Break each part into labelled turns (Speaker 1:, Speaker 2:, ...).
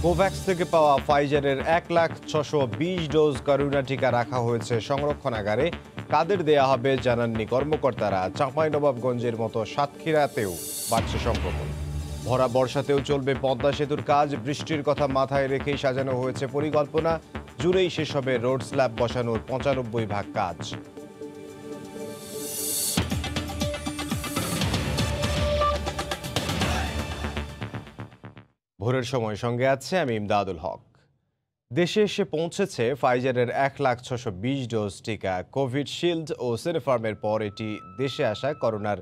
Speaker 1: Covax থেকে পাওয়া ফাইজারের 1,620,000 dose corona টিকা রাখা হয়েছে সংরক্ষণাগারে। কাদের দেয়া হবে জানাননি কর্মকর্তারা। চাঁপাইনবাবগঞ্জের মতো সাতক্ষীরাতেও বাড়ছে সংক্রমণ। ভরা বর্ষাতেও চলবে পদ্মা সেতুর কাজ। বৃষ্টির কথা মাথায় রেখেই সাজানো হয়েছে পরিকল্পনা। জুড়েই শেষ হবে রোড স্ল্যাব বসানোর 95% কাজ। ভোরের সময় সঙ্গে আছে আমি ইমদাদুল হক। দেশে এসে পৌঁছেছে ফাইজারের 1,620,000 ডোজ টিকা। কোভিশিল্ড ও সিনোফার্মের পর এটি দেশে আসা করোনার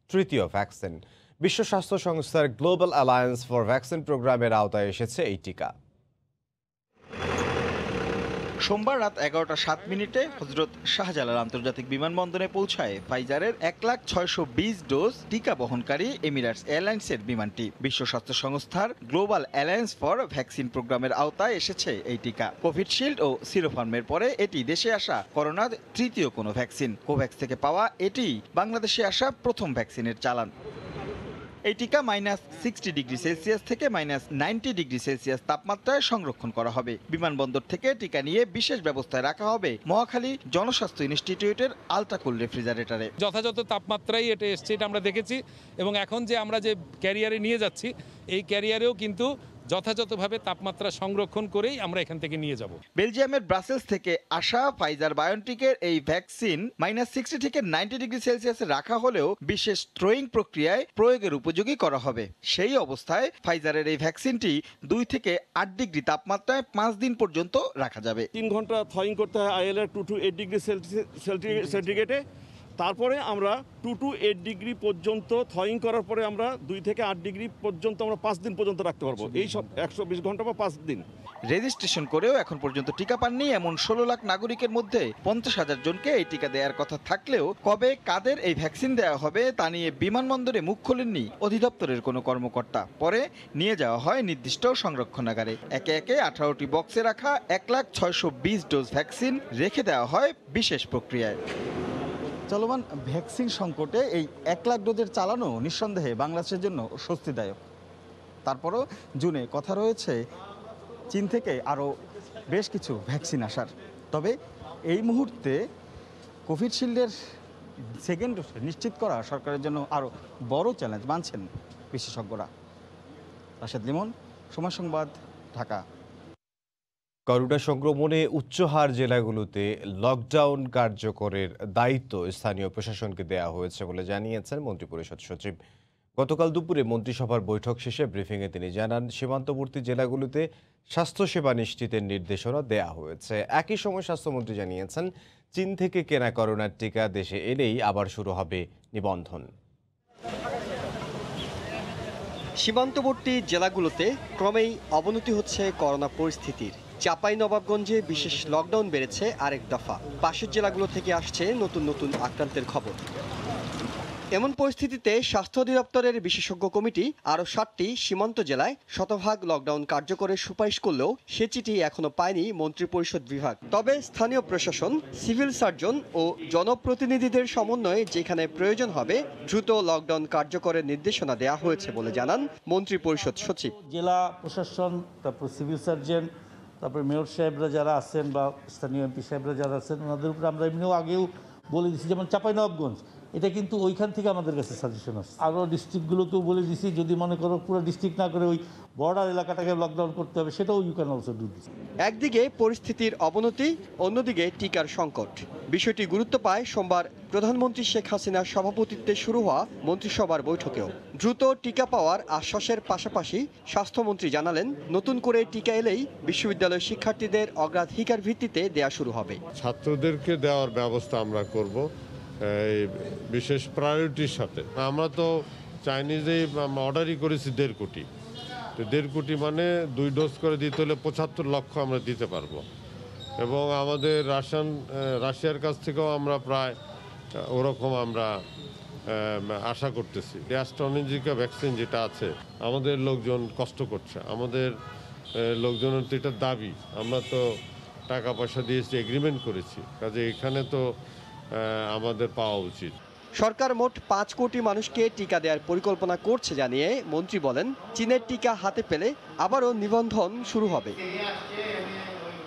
Speaker 1: তৃতীয় ভ্যাকসিন। বিশ্ব স্বাস্থ্য সংস্থার গ্লোবাল অ্যালায়েন্স ফর ভ্যাকসিন প্রোগ্রামের আওতায় এসেছে এই টিকা।
Speaker 2: সোমবার রাত 11টা 7 হজরত শাহজালাল আন্তর্জাতিক বিমানবন্দরে পৌঁছায় ফাইজারের 1,620,000 ডোজ টিকা বহনকারী এমিরেটস এয়ারলাইন্সের বিমানটি। বিশ্ব স্বাস্থ্য সংস্থার গ্লোবাল অ্যালায়েন্স ফর ভ্যাকসিন প্রোগ্রামের আওতায় এসেছে এই টিকা। কোভিশিল্ড ও সিনোফার্মের পরে এটি দেশে আসা করোনার তৃতীয় কোনো ভ্যাকসিন। কোভ্যাক্স থেকে পাওয়া এটি বাংলাদেশে আসা প্রথম ভ্যাকসিনের চালান। এই টিকা -60°C থেকে -90°C তাপমাত্রায় সংরক্ষণ করা হবে। বিমানবন্দর থেকে টিকা নিয়ে বিশেষ ব্যবস্থায় রাখা হবে মহাখালী জনস্বাস্থ্য ইনস্টিটিউটের আল্ট্রাকুল রেফ্রিজারেটরে।
Speaker 3: যথাযথ তাপমাত্রায় এটা এসছে, এটা আমরা দেখেছি। এবং এখন যে আমরা যে ক্যারিয়ারে নিয়ে যাচ্ছি, এই ক্যারিয়ারেও কিন্তু যথাযথভাবে তাপমাত্রা সংরক্ষণ করেই আমরা এখান থেকে নিয়ে যাব।
Speaker 2: বেলজিয়ামের ব্রাসেলস থেকে আসা ফাইজার বায়োনটেকের এই ভ্যাকসিন -60 থেকে 90°C রাখা হলেও বিশেষ থ্রোয়িং প্রক্রিয়ায় প্রয়োগের উপযোগী করা হবে। সেই অবস্থায় ফাইজারের এই ভ্যাকসিনটি 2 থেকে 8 ডিগ্রি তাপমাত্রায় 5 দিন পর্যন্ত রাখা যাবে।
Speaker 4: 3 ঘন্টা থ্রোয়িং করতে হয় ILR 2 to 8 ডিগ্রি সেন্টিগ্রেডে। তারপরে আমরা 2 to 8 ডিগ্রি পর্যন্ত থ্রোয়িং করার পরে আমরা 2 থেকে 8 ডিগ্রি পর্যন্ত আমরা 5 দিন পর্যন্ত রাখতে পারবো। এই সব 120 ঘন্টা বা 5 দিন।
Speaker 2: রেজিস্ট্রেশন করেও এখন পর্যন্ত টিকা পাননি এমন 16 লাখ নাগরিকের মধ্যে 50,000 জনকে এই টিকা দেওয়ার কথা থাকলেও কবে কাদের এই ভ্যাকসিন দেওয়া হবে তা নিয়ে বিমানবন্দরে মুখ খোলেননি অধিদপ্তরের কোনো কর্মকর্তা। পরে নিয়ে যাওয়া হয় নির্দিষ্ট সংরক্ষণাগারে। একে একে 18টি বক্সে রাখা 1,620,000 ডোজ ভ্যাকসিন রেখে দেওয়া হয় বিশেষ প্রক্রিয়ায়। চলমান ভ্যাকসিন সংকটে এই 1 লাখ ডোজের চালানো নিঃসন্দেহে বাংলাদেশের জন্য স্বস্তিদায়ক। তারপরও জুনে কথা রয়েছে চীন থেকে আরও বেশ কিছু ভ্যাকসিন আসার। তবে এই মুহূর্তে কোভিশিল্ডের সেকেন্ড ডোজ নিশ্চিত করা সরকারের জন্য আরও বড় চ্যালেঞ্জ মানছেন বিশেষজ্ঞরা। রাশেদ লিমন, সময় সংবাদ, ঢাকা।
Speaker 1: করোনা সংক্রমণে উচ্চহার জেলাগুলোতে লকডাউন কার্যকরের দায়িত্ব স্থানীয় প্রশাসনকে দেওয়া হয়েছে বলে জানিয়েছেন মন্ত্রিপরিষদ সচিব। গতকাল দুপুরে মন্ত্রিসভার বৈঠক শেষে ব্রিফিংয়ে তিনি জানান, সীমান্তবর্তী জেলাগুলোতে স্বাস্থ্যসেবা নিশ্চিতের নির্দেশনা দেওয়া হয়েছে। একই সময় স্বাস্থ্যমন্ত্রী জানিয়েছেন, চীন থেকে কেনা করোনার টিকা দেশে এলেই আবার শুরু হবে নিবন্ধন।
Speaker 5: সীমান্তবর্তী জেলাগুলোতে ক্রমেই অবনতি হচ্ছে করোনা পরিস্থিতির। চাঁপাইনবাবগঞ্জে বিশেষ লকডাউন বেড়েছে আরেক দফা। পাশের জেলাগুলো থেকে আসছে নতুন নতুন আক্রান্তের খবর। এমন পরিস্থিতিতে স্বাস্থ্য অধিদপ্তরের বিশেষজ্ঞ কমিটি আরও 7টি সীমান্ত জেলায় শতভাগ লকডাউন কার্যকরের সুপারিশ করলেও সে চিঠি এখনো পায়নি মন্ত্রিপরিষদ বিভাগ। তবে স্থানীয় প্রশাসন, সিভিল সার্জন ও জনপ্রতিনিধিদের সমন্বয়ে যেখানে প্রয়োজন হবে দ্রুত লকডাউন কার্যকরের নির্দেশনা দেওয়া হয়েছে বলে জানান মন্ত্রিপরিষদ সচিব।
Speaker 6: জেলা প্রশাসন, তারপর সিভিল সার্জন, তারপরে মেয়র সাহেবরা যারা আছেন বা স্থানীয় এমপি সাহেবরা যারা আছেন, ওনাদের উপরে আমরা এমনিও আগেও বলে দিচ্ছি। যেমন চাঁপাইনবাবগঞ্জ, এটা কিন্তু ওইখান থেকে আমাদের কাছে সাজেশন আসছে। আরও ডিস্ট্রিক্টগুলোকেও বলে দিছি, যদি মনে করো পুরো ডিস্ট্রিক্ট না করে ওই বর্ডার এলাকাটাকে লকডাউন করতে হবে, সেটাও you can also do this.
Speaker 5: একদিকে পরিস্থিতির অবনতি, অন্যদিকে টিকার সংকট। বিষয়টি গুরুত্ব পায় সোমবার প্রধানমন্ত্রী শেখ হাসিনার সভাপতিত্বে শুরু হওয়া মন্ত্রিসভার বৈঠকেও। দ্রুত টিকা পাওয়ার আশ্বাসের পাশাপাশি স্বাস্থ্যমন্ত্রী জানালেন, নতুন করে টিকা এলেই বিশ্ববিদ্যালয়ের শিক্ষার্থীদের অগ্রাধিকার ভিত্তিতে দেয়া শুরু হবে।
Speaker 7: ছাত্রদেরকে দেওয়ার ব্যবস্থা আমরা করব বিশেষ প্রায়োরিটির সাথে। আমরা তো চাইনিজেই অর্ডারই করেছি 1.5 কোটি। তো 1.5 কোটি মানে 2 ডোজ করে দিতে হলে 75 লক্ষ আমরা দিতে পারবো। এবং আমাদের রাশিয়ার কাছ থেকেও আমরা প্রায় ওরকম আমরা আশা করতেছি। অ্যাস্ট্রাজেনেকা ভ্যাকসিন যেটা আছে, আমাদের লোকজন কষ্ট করছে, আমাদের লোকজনের তো এটা দাবি। আমরা তো টাকা পয়সা দিয়েছি, এগ্রিমেন্ট করেছি, কাজে এখানে তো আমাদের পাওয়া উচিত।
Speaker 5: সরকার মোট ৫ কোটি মানুষকে টিকা দেওয়ার পরিকল্পনা করছে জানিয়ে মন্ত্রী বলেন, চীনের টিকা হাতে পেলে আবারও নিবন্ধন শুরু হবে।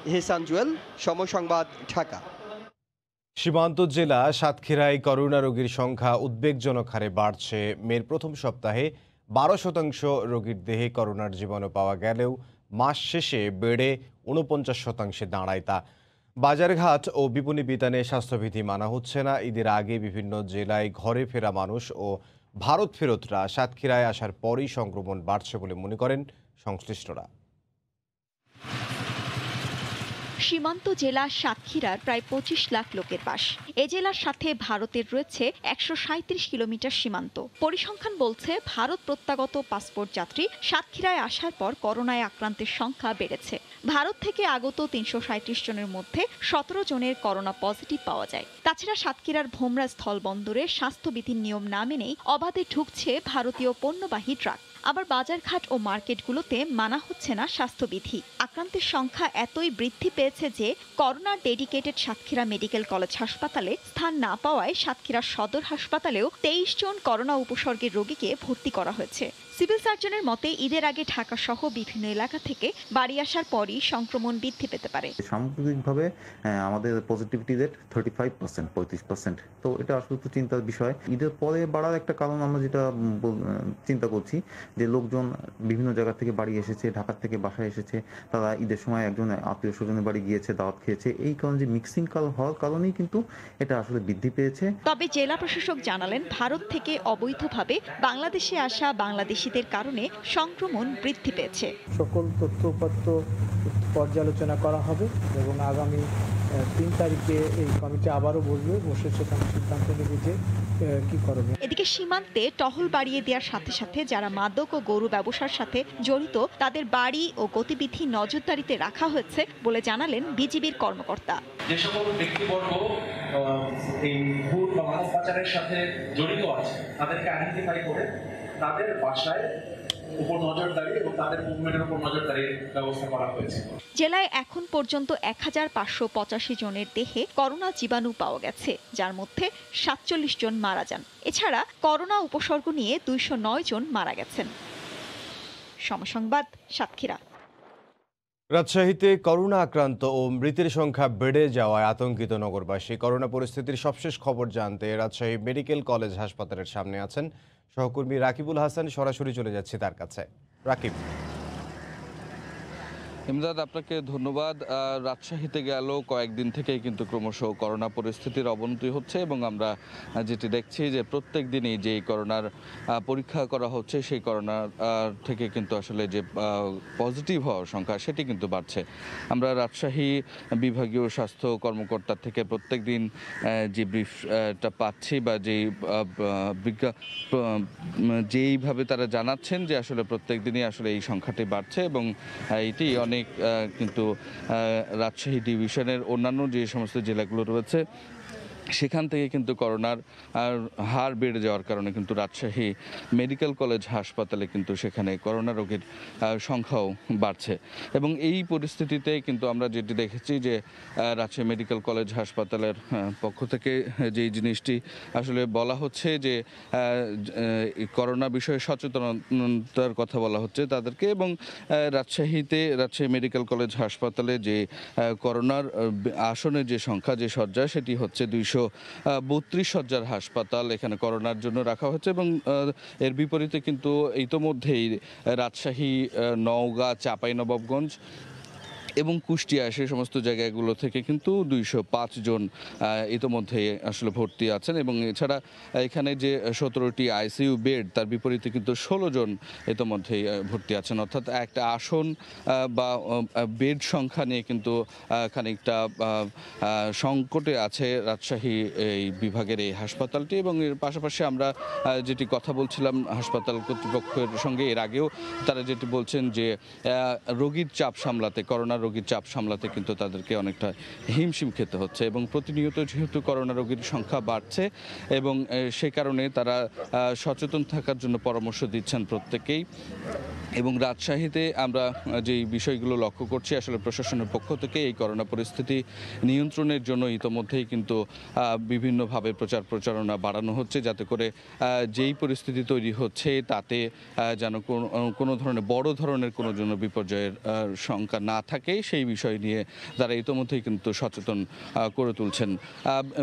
Speaker 5: এহসান জুয়েল, সময় সংবাদ, ঢাকা।
Speaker 1: সীমান্ত জেলা সাতক্ষীরায় করোনা রোগীর সংখ্যা উদ্বেগজনক হারে বাড়ছে। মের প্রথম সপ্তাহে ১২% রোগীর দেহে করোনার জীবাণু পাওয়া গেলেও মাস শেষে বেড়ে ৪৯% দাঁড়ায় তা। বাজারঘাট ও বিপণী বিতানে স্বাস্থ্যবিধি মানা হচ্ছে না। ঈদের আগে বিভিন্ন জেলায় ঘরে ফেরা মানুষ ও ভারত ফেরতরা সাতক্ষীরায় আসার পরই সংক্রমণ বাড়ছে বলে মনে করেন সংশ্লিষ্টরা।
Speaker 8: সীমান্ত জেলা সাতক্ষীরার প্রায় ২৫ লাখ লোকের বাস। এ জেলার সাথে ভারতের রয়েছে ১৩৭ কিলোমিটার সীমান্ত। পরিসংখ্যান বলছে, ভারত প্রত্যাগত পাসপোর্ট যাত্রী সাতক্ষীরায় আসার পর করোনায় আক্রান্তের সংখ্যা বেড়েছে। ভারত থেকে আগত ৩৩৭ জনের মধ্যে ১৭ জনের করোনা পজিটিভ পাওয়া যায়। তাছাড়া সাতক্ষীরার ভোমরা স্থল বন্দরে স্বাস্থ্যবিধির নিয়ম না মেনেই অবাধে ঢুকছে ভারতীয় পণ্যবাহী ট্রাক। আবার বাজারঘাট ও মার্কেটগুলোতে মানা হচ্ছে না স্বাস্থ্যবিধি। আক্রান্তের সংখ্যা এতই বৃদ্ধি পেয়েছে যে করোনার ডেডিকেটেড সাতক্ষীরা মেডিকেল কলেজ হাসপাতালে স্থান না পাওয়ায় সাতক্ষীরা সদর হাসপাতালেও ২৩ জন করোনা উপসর্গের রোগীকে ভর্তি করা হয়েছে। সিভিল সার্জনের মতে, ঈদের আগে ঢাকা সহ বিভিন্ন এলাকা থেকে বাড়ি আসার পরই সংক্রমণ বৃদ্ধি পেতে পারে।
Speaker 9: সামগ্রিকভাবে আমাদের পজিটিভিটি রেট 35%, তো এটা আসলে একটু চিন্তার বিষয়। ঈদের পরে বাড়ার একটা কারণ আমরা যেটা চিন্তা করছি, যে লোকজন বিভিন্ন জায়গা থেকে বাড়ি এসেছে, ঢাকা থেকে বাসায় এসেছে, তারা ঈদের সময় একজন আত্মীয় স্বজনের বাড়ি গিয়েছে, দাওয়াত খেয়েছে। এই কারণে যে মিক্সিং হওয়ার কারণেই কিন্তু এটা আসলে বৃদ্ধি পেয়েছে।
Speaker 8: তবে জেলা প্রশাসক জানালেন, ভারত থেকে অবৈধভাবে বাংলাদেশে আসা বাংলাদেশিদের কারণে সংক্রমণ বৃদ্ধি পেয়েছে।
Speaker 10: সকল তথ্য উপাত্ত পর্যালোচনা করা হবে এবং আগামী ৩ তারিখে এই কমিটি আবারও বসবে, বসে সেখানে সিদ্ধান্ত নেবে যে কি করবে।
Speaker 8: এদিকে সীমান্তে টহল বাড়িয়ে দেওয়ার সাথে সাথে যারা মাদক ও গরু ব্যবসার সাথে জড়িত তাদের বাড়ি ও গতিবিধি নজরদারিতে রাখা হয়েছে বলে জানালেন বিজিবির কর্মকর্তা।
Speaker 11: যে সকল ব্যক্তিবর্গ এই ভূত বা মানব পাচারের সাথে জড়িত আছে তাদেরকে আইডেন্টিফাই করে তাদের বাসায় উপর নজরদারি এবং তাদের মুভমেন্টের উপর নজরদারির ব্যবস্থা করা হয়েছে।
Speaker 8: জেলায় এখন পর্যন্ত ১৫৮৫ জনের দেহে করোনা জীবাণু পাওয়া গেছে, যার মধ্যে ৪৭ জন মারা যান। এছাড়া করোনা উপসর্গ নিয়ে ২০৯ জন মারা গেছেন। সমসংবাদ, সাতক্ষীরা।
Speaker 1: রাজশাহীতে করোনা আক্রান্ত ও মৃতের সংখ্যা বেড়ে যাওয়ায় আতঙ্কিত নগরবাসী। করোনা পরিস্থিতির সবশেষ খবর জানতে রাজশাহী মেডিকেল কলেজ হাসপাতালের সামনে আছেন সহকর্মী রাকিবুল হাসান। সরাসরি চলে যাচ্ছি তার কাছে। রাকিব।
Speaker 12: ইমদাদ, আপনাকে ধন্যবাদ। রাজশাহীতে গেল কয়েকদিন থেকে কিন্তু ক্রমশ করোনা পরিস্থিতির অবনতি হচ্ছে এবং আমরা যেটি দেখছি যে প্রত্যেক দিনই যেই করোনার পরীক্ষা করা হচ্ছে সেই করোনা থেকে কিন্তু আসলে যে পজিটিভ হওয়ার সংখ্যা সেটি কিন্তু বাড়ছে। আমরা রাজশাহী বিভাগীয় স্বাস্থ্য কর্মকর্তার থেকে প্রত্যেক দিন যে ব্রিফটা পাচ্ছি বা যেইভাবে তারা জানাচ্ছেন যে আসলে প্রত্যেক দিনই আসলে এই সংখ্যাটি বাড়ছে এবং এটি অনেক কিন্তু রাজশাহী ডিভিশনের অন্যান্য যে সমস্ত জেলাগুলো রয়েছে সেখান থেকে কিন্তু করোনার হার বেড়ে যাওয়ার কারণে কিন্তু রাজশাহী মেডিকেল কলেজ হাসপাতালে কিন্তু সেখানে করোনা রোগীর সংখ্যাও বাড়ছে এবং এই পরিস্থিতিতে কিন্তু আমরা যেটি দেখেছি যে রাজশাহী মেডিকেল কলেজ হাসপাতালের পক্ষ থেকে যেই জিনিসটি আসলে বলা হচ্ছে যে করোনা বিষয়ে সচেতনতার কথা বলা হচ্ছে তাদেরকে এবং রাজশাহী মেডিকেল কলেজ হাসপাতালে যে করোনার আসনের যে সংখ্যা, যে শয্যা, সেটি হচ্ছে 232 শয্যার হাসপাতাল এখানে করোনার জন্য রাখা হচ্ছে এবং এর বিপরীতে কিন্তু ইতোমধ্যেই রাজশাহী, নওগাঁ, চাঁপাইনবাবগঞ্জ এবং কুষ্টিয়া সেই সমস্ত জায়গাগুলো থেকে কিন্তু 205 জন ইতোমধ্যে আসলে ভর্তি আছেন এবং এছাড়া এখানে যে 17টি আইসিইউ বেড তার বিপরীতে কিন্তু 16 জন ইতোমধ্যেই ভর্তি আছেন। অর্থাৎ একটা আসন বা বেড সংখ্যা নিয়ে কিন্তু খানিকটা সংকটে আছে রাজশাহী এই বিভাগের এই হাসপাতালটি এবং এর পাশাপাশি আমরা যেটি কথা বলছিলাম হাসপাতাল কর্তৃপক্ষের সঙ্গে এর আগেও তারা যেটি বলছেন যে রোগীর চাপ সামলাতে, করোনা রোগীর চাপ সামলাতে কিন্তু তাদেরকে অনেকটা হিমশিম খেতে হচ্ছে এবং প্রতিনিয়ত যেহেতু করোনা রোগীর সংখ্যা বাড়ছে এবং সে কারণে তারা সচেতন থাকার জন্য পরামর্শ দিচ্ছেন প্রত্যেকেই। এবং রাজশাহীতে আমরা যে বিষয়গুলো লক্ষ্য করছি আসলে প্রশাসনের পক্ষ থেকে এই করোনা পরিস্থিতি নিয়ন্ত্রণের জন্য ইতোমধ্যেই কিন্তু বিভিন্নভাবে প্রচারণা বাড়ানো হচ্ছে, যাতে করে যেই পরিস্থিতি তৈরি হচ্ছে তাতে যেন কোনো ধরনের বড় ধরনের কোনো জন্য বিপর্যয়ের শঙ্কা না থাকে সেই বিষয় নিয়ে তারা ইতোমধ্যেই কিন্তু সচেতন করে তুলছেন।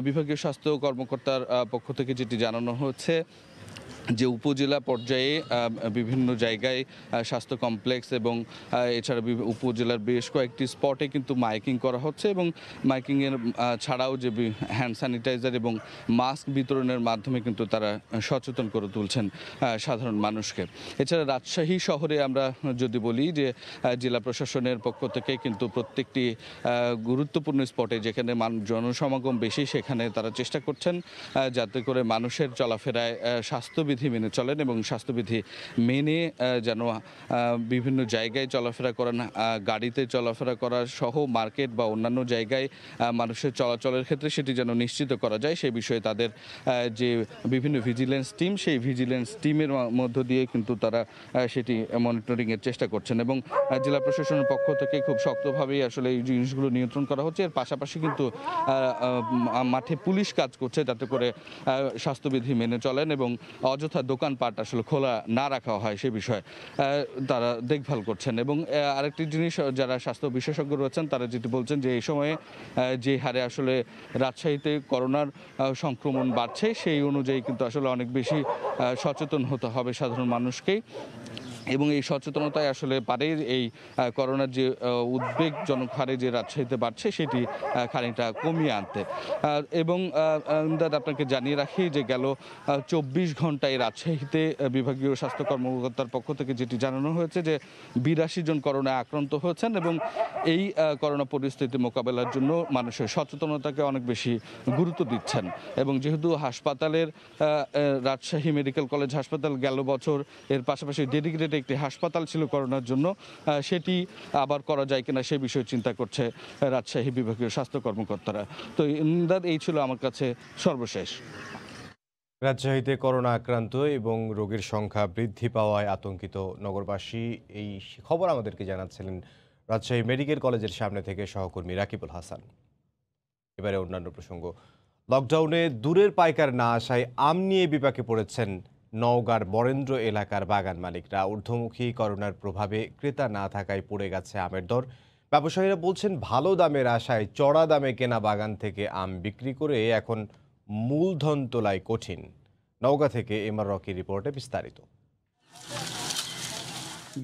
Speaker 12: বিভাগীয় স্বাস্থ্য কর্মকর্তার পক্ষ থেকে যেটি জানানো হচ্ছে যে উপজেলা পর্যায়ে বিভিন্ন জায়গায় স্বাস্থ্য কমপ্লেক্স এবং এছাড়া উপজেলার বেশ কয়েকটি স্পটে কিন্তু মাইকিং করা হচ্ছে এবং মাইকিংয়ের ছাড়াও যে হ্যান্ড স্যানিটাইজার এবং মাস্ক বিতরণের মাধ্যমে কিন্তু তারা সচেতন করে তুলছেন সাধারণ মানুষকে। এছাড়া রাজশাহী শহরে আমরা যদি বলি যে জেলা প্রশাসনের পক্ষ থেকে কিন্তু প্রত্যেকটি গুরুত্বপূর্ণ স্পটে যেখানে জনসমাগম বেশি সেখানে তারা চেষ্টা করছেন যাতে করে মানুষের চলাফেরায় স্বাস্থ্যবিধি মেনে চলেন এবং স্বাস্থ্যবিধি মেনে যেন বিভিন্ন জায়গায় চলাফেরা করেন, গাড়িতে চলাফেরা করা সহ মার্কেট বা অন্যান্য জায়গায় মানুষের চলাচলের ক্ষেত্রে সেটি যেন নিশ্চিত করা যায় সে বিষয়ে তাদের যে বিভিন্ন ভিজিলেন্স টিম সেই ভিজিলেন্স টিমের মধ্য দিয়ে কিন্তু তারা সেটি মনিটরিংয়ের চেষ্টা করছেন এবং জেলা প্রশাসনের পক্ষ থেকে খুব শক্তভাবেই আসলে এই জিনিসগুলো নিয়ন্ত্রণ করা হচ্ছে। এর পাশাপাশি কিন্তু মাঠে পুলিশ কাজ করছে যাতে করে স্বাস্থ্যবিধি মেনে চলেন এবং অযথা দোকানপাট আসলে খোলা না রাখা হয় সে বিষয়ে তারা দেখভাল করছেন। এবং আরেকটি জিনিস যারা স্বাস্থ্য বিশেষজ্ঞ রয়েছেন তারা যেটি বলছেন যে এই সময়ে যে হারে আসলে রাজশাহীতে করোনার সংক্রমণ বাড়ছে সেই অনুযায়ী কিন্তু আসলে অনেক বেশি সচেতন হতে হবে সাধারণ মানুষকেই এবং এই সচেতনতায় আসলে পারে এই করোনার যে উদ্বেগজনক হারে যে রাজশাহীতে বাড়ছে সেটি খানিকটা কমিয়ে আনতে। এবং আপনাকে জানিয়ে রাখি যে গেল 24 ঘন্টায় রাজশাহীতে বিভাগীয় স্বাস্থ্য কর্মকর্তার পক্ষ থেকে যেটি জানানো হয়েছে যে 82 জন করোনায় আক্রান্ত হয়েছেন এবং এই করোনা পরিস্থিতি মোকাবেলার জন্য মানুষের সচেতনতাকে অনেক বেশি গুরুত্ব দিচ্ছেন এবং যেহেতু হাসপাতালের রাজশাহী মেডিকেল কলেজ হাসপাতাল গেল বছর এর পাশাপাশি ডেডিকেটেড একটি হাসপাতাল ছিল করোনার জন্য, সেটি আবার করা যায় কিনা সে বিষয়ে চিন্তা করছে রাজশাহী বিভাগীয় স্বাস্থ্য কর্মকর্তারা। তো এই ছিল আমার কাছে সর্বশেষ।
Speaker 1: রাজশাহীতে করোনা আক্রান্ত এবং রোগীর সংখ্যা বৃদ্ধি পাওয়ায় আতঙ্কিত নগরবাসী, এই খবর আমাদেরকে জানাচ্ছিলেন রাজশাহী মেডিকেল কলেজের সামনে থেকে সহকর্মী রাকিবুল হাসান। এবারে অন্যান্য প্রসঙ্গ। লকডাউনে দূরের পাইকার না আসায় আম নিয়ে বিপাকে পড়েছেন নওগাঁর বরেন্দ্র এলাকার বাগান মালিকরা। ঊর্ধ্বমুখী করোনার প্রভাবে ক্রেতা না থাকায় পড়ে গেছে আমের দর। ব্যবসায়ীরা বলছেন ভালো দামের আশায় চড়া দামে কেনা বাগান থেকে আম বিক্রি করে এখন মূলধন তোলাই কঠিন। নওগাঁ থেকে এমআর রকি রিপোর্টে বিস্তারিত।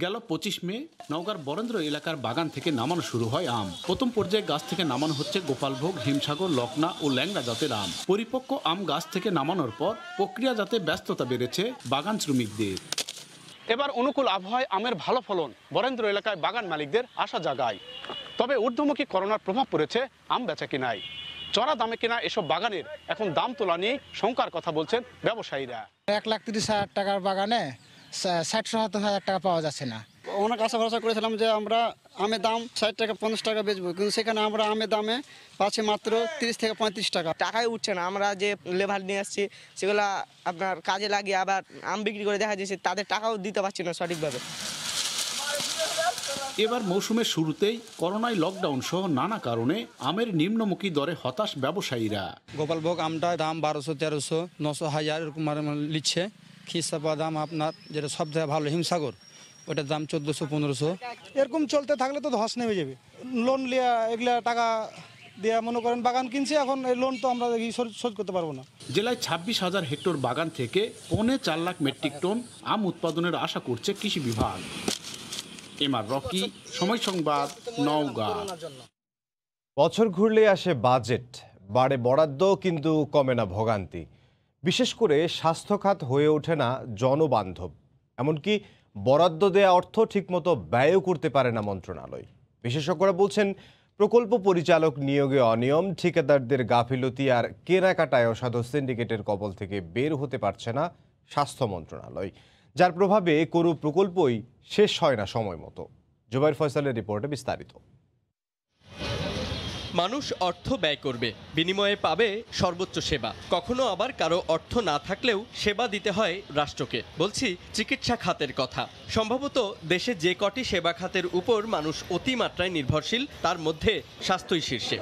Speaker 13: গেল 25 মে নওগাঁর বরেন্দ্র এলাকার বাগান থেকে নামানো শুরু হয় আম। প্রথম পর্যায়ে গাছ থেকে নামানো হচ্ছে গোপালভোগ, হিমসাগর, লকনা ও ল্যাংড়া জাতের আম। পরিপক্ক আম গাছ থেকে নামানোর পর প্রক্রিয়াজাতে ব্যস্ততা বেড়েছে বাগান শ্রমিকদের। এবার অনুকূল আবহাওয়ায় আমের ভালো ফলন বরেন্দ্র এলাকায় বাগান মালিকদের আশা জাগায়। তবে ঊর্ধ্বমুখী করোনার প্রভাব পড়েছে আম বেচা কেনায়। চড়া দামে কেনা এসব বাগানের এখন দাম তোলা নিয়ে শঙ্কার কথা বলছেন ব্যবসায়ীরা।
Speaker 14: 1,30,000 টাকার বাগানে 60-70,000 টাকা পাওয়া যাচ্ছে না।
Speaker 15: অনেক আশা ভরসা করেছিলাম যে আমরা আমের দাম 60 টাকা 50 টাকা বেচবো, কিন্তু সেখানে আমরা আমের দামে পাচ্ছি মাত্র 30 থেকে 35 টাকা।
Speaker 16: টাকাই উঠছে না। আমরা যে লেবার নিয়ে আসছি সেগুলো আপনার কাজে লাগিয়ে আবার আম বিক্রি করে দেখা যাচ্ছে তাদের টাকাও দিতে পারছি না সঠিকভাবে।
Speaker 13: এবার মৌসুমের শুরুতেই করোনায় লকডাউন সহ নানা কারণে আমের নিম্নমুখী দরে হতাশ ব্যবসায়ীরা।
Speaker 17: গোপালভোগ আমটা দাম 1200, 1300, 900, 1000 এরকম নিচ্ছে। খিস্তা দাম আপনার যেটা সব থেকে ভালো হিমসাগর, ওটার দাম 1400, 1500।
Speaker 18: এরকম চলতে থাকলে তো ধস নেমে যাবে। লোন লিয়া এগুলা টাকা দিয়ে মনে করেন বাগান কিনছি, এখন এই লোন তো আমরা শোধ করতে পারবো না।
Speaker 13: জেলায় 26,000 হেক্টর বাগান থেকে 4.25 লাখ মেট্রিক টন আম উৎপাদনের আশা করছে কৃষি বিভাগ। এমআর রকি, সময় সংবাদ, নওগাঁ।
Speaker 1: বছর ঘুরলে আসে বাজেট, বাড়ে বরাদ্দ কিন্তু কমে না ভোগান্তি। বিশেষ করে স্বাস্থ্য খাত হয়ে ওঠে না জনবান্ধব, এমনকি বরাদ্দ দেয়া অর্থ ঠিকমতো ব্যয়ও করতে পারে না মন্ত্রণালয়। বিশেষজ্ঞরা বলছেন প্রকল্প পরিচালক নিয়োগে অনিয়ম, ঠিকাদারদের গাফিলতি আর কেনাকাটায় অসাধু সিন্ডিকেটের কবল থেকে বের হতে পারছে না স্বাস্থ্য মন্ত্রণালয়, যার প্রভাবে কোনো প্রকল্পই শেষ হয় না সময় মতো। জুবাইর ফয়সালের রিপোর্টে বিস্তারিত।
Speaker 19: মানুষ অর্থ ব্যয় করবে, বিনিময়ে পাবে সর্বোচ্চ সেবা। কখনো আবার কারো অর্থ না থাকলেও সেবা দিতে হয় রাষ্ট্রকে। বলছি চিকিৎসা খাতের কথা। সম্ভবত দেশে যে কটি সেবা খাতের উপর মানুষ অতিমাত্রায় নির্ভরশীল, তার মধ্যে স্বাস্থ্যই শীর্ষে।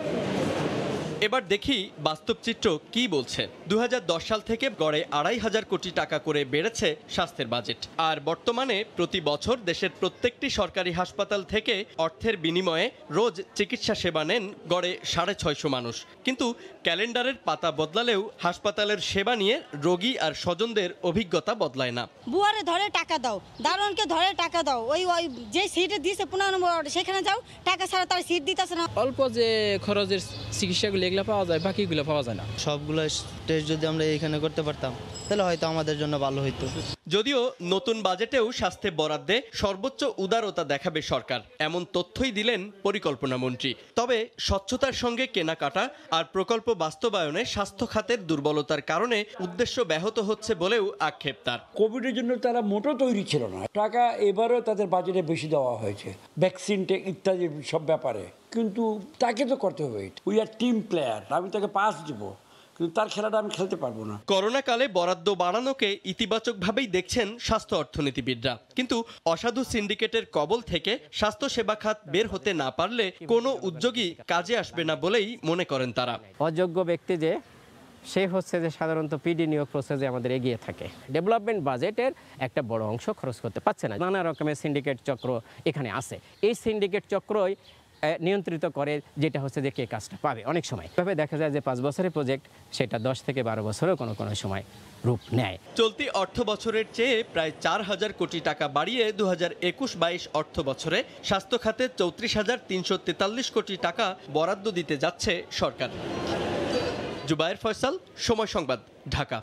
Speaker 19: এবার দেখি বাস্তব চিত্র কি বলছে। 2010 সাল থেকে গড়ে 2,500 কোটি টাকা করে বেড়েছে স্বাস্থ্যের বাজেট। আর বর্তমানে প্রতি বছর দেশের প্রত্যেকটি সরকারি হাসপাতাল থেকে অর্থের বিনিময়ে রোজ চিকিৎসা সেবা নেন গড়ে 650 মানুষ। কিন্তু ক্যালেন্ডারের পাতা বদলালেও হাসপাতালের সেবা নিয়ে রোগী আর স্বজনদের অভিজ্ঞতা বদলায় না।
Speaker 20: বুয়ারে ধরে টাকা দাও, দারোয়ানকে ধরে টাকা দাও, ওই যে সিটে দিয়েছে 15 নম্বর সেখানে যাও, টাকা ছাড়া তার সিট দিতেছে না।
Speaker 21: অল্প যে খরচের চিকিৎসাগুলো এগুলো পাওয়া যায়, বাকিগুলো পাওয়া যায় না। সবগুলো টেস্ট যদি আমরা এখানে করতে পারতাম তাহলে হয়তো আমাদের জন্য ভালো হইতো।
Speaker 19: যদিও নতুন বাজেটেও স্বাস্থ্যে বরাদ্দে সর্বোচ্চ উদারতা দেখাবে সরকার, এমন তথ্যই দিলেন পরিকল্পনা মন্ত্রী। তবে স্বচ্ছতার সঙ্গে কেনাকাটা আর প্রকল্প বাস্তবায়নে স্বাস্থ্য খাতের দুর্বলতার কারণে উদ্দেশ্য ব্যাহত হচ্ছে বলেও আক্ষেপ তার।
Speaker 22: কোভিডের জন্য তারা মোটো তৈরি ছিল না, টাকা এবারও তাদের বাজেটে বেশি দেওয়া হয়েছে ভ্যাকসিন ইত্যাদি সব ব্যাপারে, কিন্তু তাকে তো করতে হবে। উই আর টিম প্লেয়ার, আমি তাকে পাস দিব, কিন্তু তার খেলাটা আমি খেলতে পারবো না।
Speaker 19: করোনা কালে বরাদ্দ বাড়ানোকে ইতিবাচকভাবেই দেখছেন স্বাস্থ্য অর্থনীতিবিদরা, কিন্তু অসাধু সিন্ডিকেটের কবল থেকে স্বাস্থ্য সেবা খাত বের হতে না পারলে কোনো উদ্যোগই কাজে আসবে না বলেই মনে করেন তারা।
Speaker 23: অযোগ্য ব্যক্তি যে সে হচ্ছে যে সাধারণত পিডি নিয়োগ প্রসেসে আমাদের এগিয়ে থাকে, ডেভেলপমেন্ট বাজেটের একটা বড় অংশ খরচ করতে পারছে না। নানা রকমের সিন্ডিকেট চক্র এখানে আছে, এই সিন্ডিকেট চক্রই নিয়ন্ত্রিত করে যেটা হচ্ছে যে কে কাজটা পাবে। অনেক সময় তবে দেখা যায় যে 5 বছরের প্রজেক্ট সেটা 10 থেকে 12 বছরেও কোনো কোনো সময় রূপ নেয়।
Speaker 19: চলতি অর্থ বছরের চেয়ে প্রায় 4,000 কোটি টাকা বাড়িয়ে 2021-22 অর্থ বছরে স্বাস্থ্য খাতে 34,343 কোটি টাকা বরাদ্দ দিতে যাচ্ছে সরকার। জুবায়ের ফয়সাল, সময় সংবাদ, ঢাকা।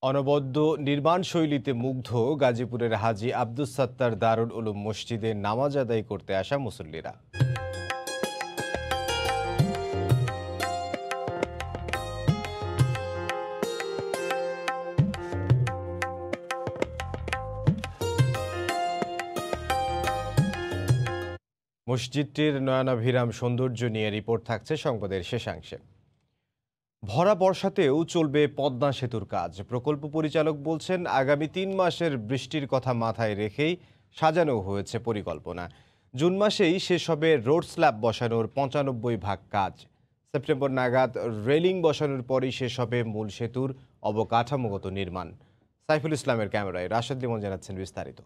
Speaker 1: অনবদ্য নির্মাণ শৈলীতে মুগ্ধ গাজীপুরের হাজী আব্দুস সাত্তার দারুল উলুম মসজিদে নামাজ আদায় করতে আসা মুসল্লিরা। মসজিদটির নয়নাভিরাম সৌন্দর্য নিয়ে রিপোর্ট থাকছে সংবাদের শেষাংশে। ভরা বর্ষাতেও চলবে পদ্মা সেতুর কাজ। প্রকল্প পরিচালক বলছেন আগামী 3 মাসের বৃষ্টির কথা মাথায় রেখেই সাজানো হয়েছে পরিকল্পনা। জুন মাসেই শেষ হবে রোড স্ল্যাব বসানোর 95% কাজ। সেপ্টেম্বর নাগাদ রেলিং বসানোর পরই শেষ হবে মূল সেতুর অবকাঠামোগত নির্মাণ। সাইফুল ইসলামের ক্যামেরায় রাশেদ লিমন জানাচ্ছেন বিস্তারিত।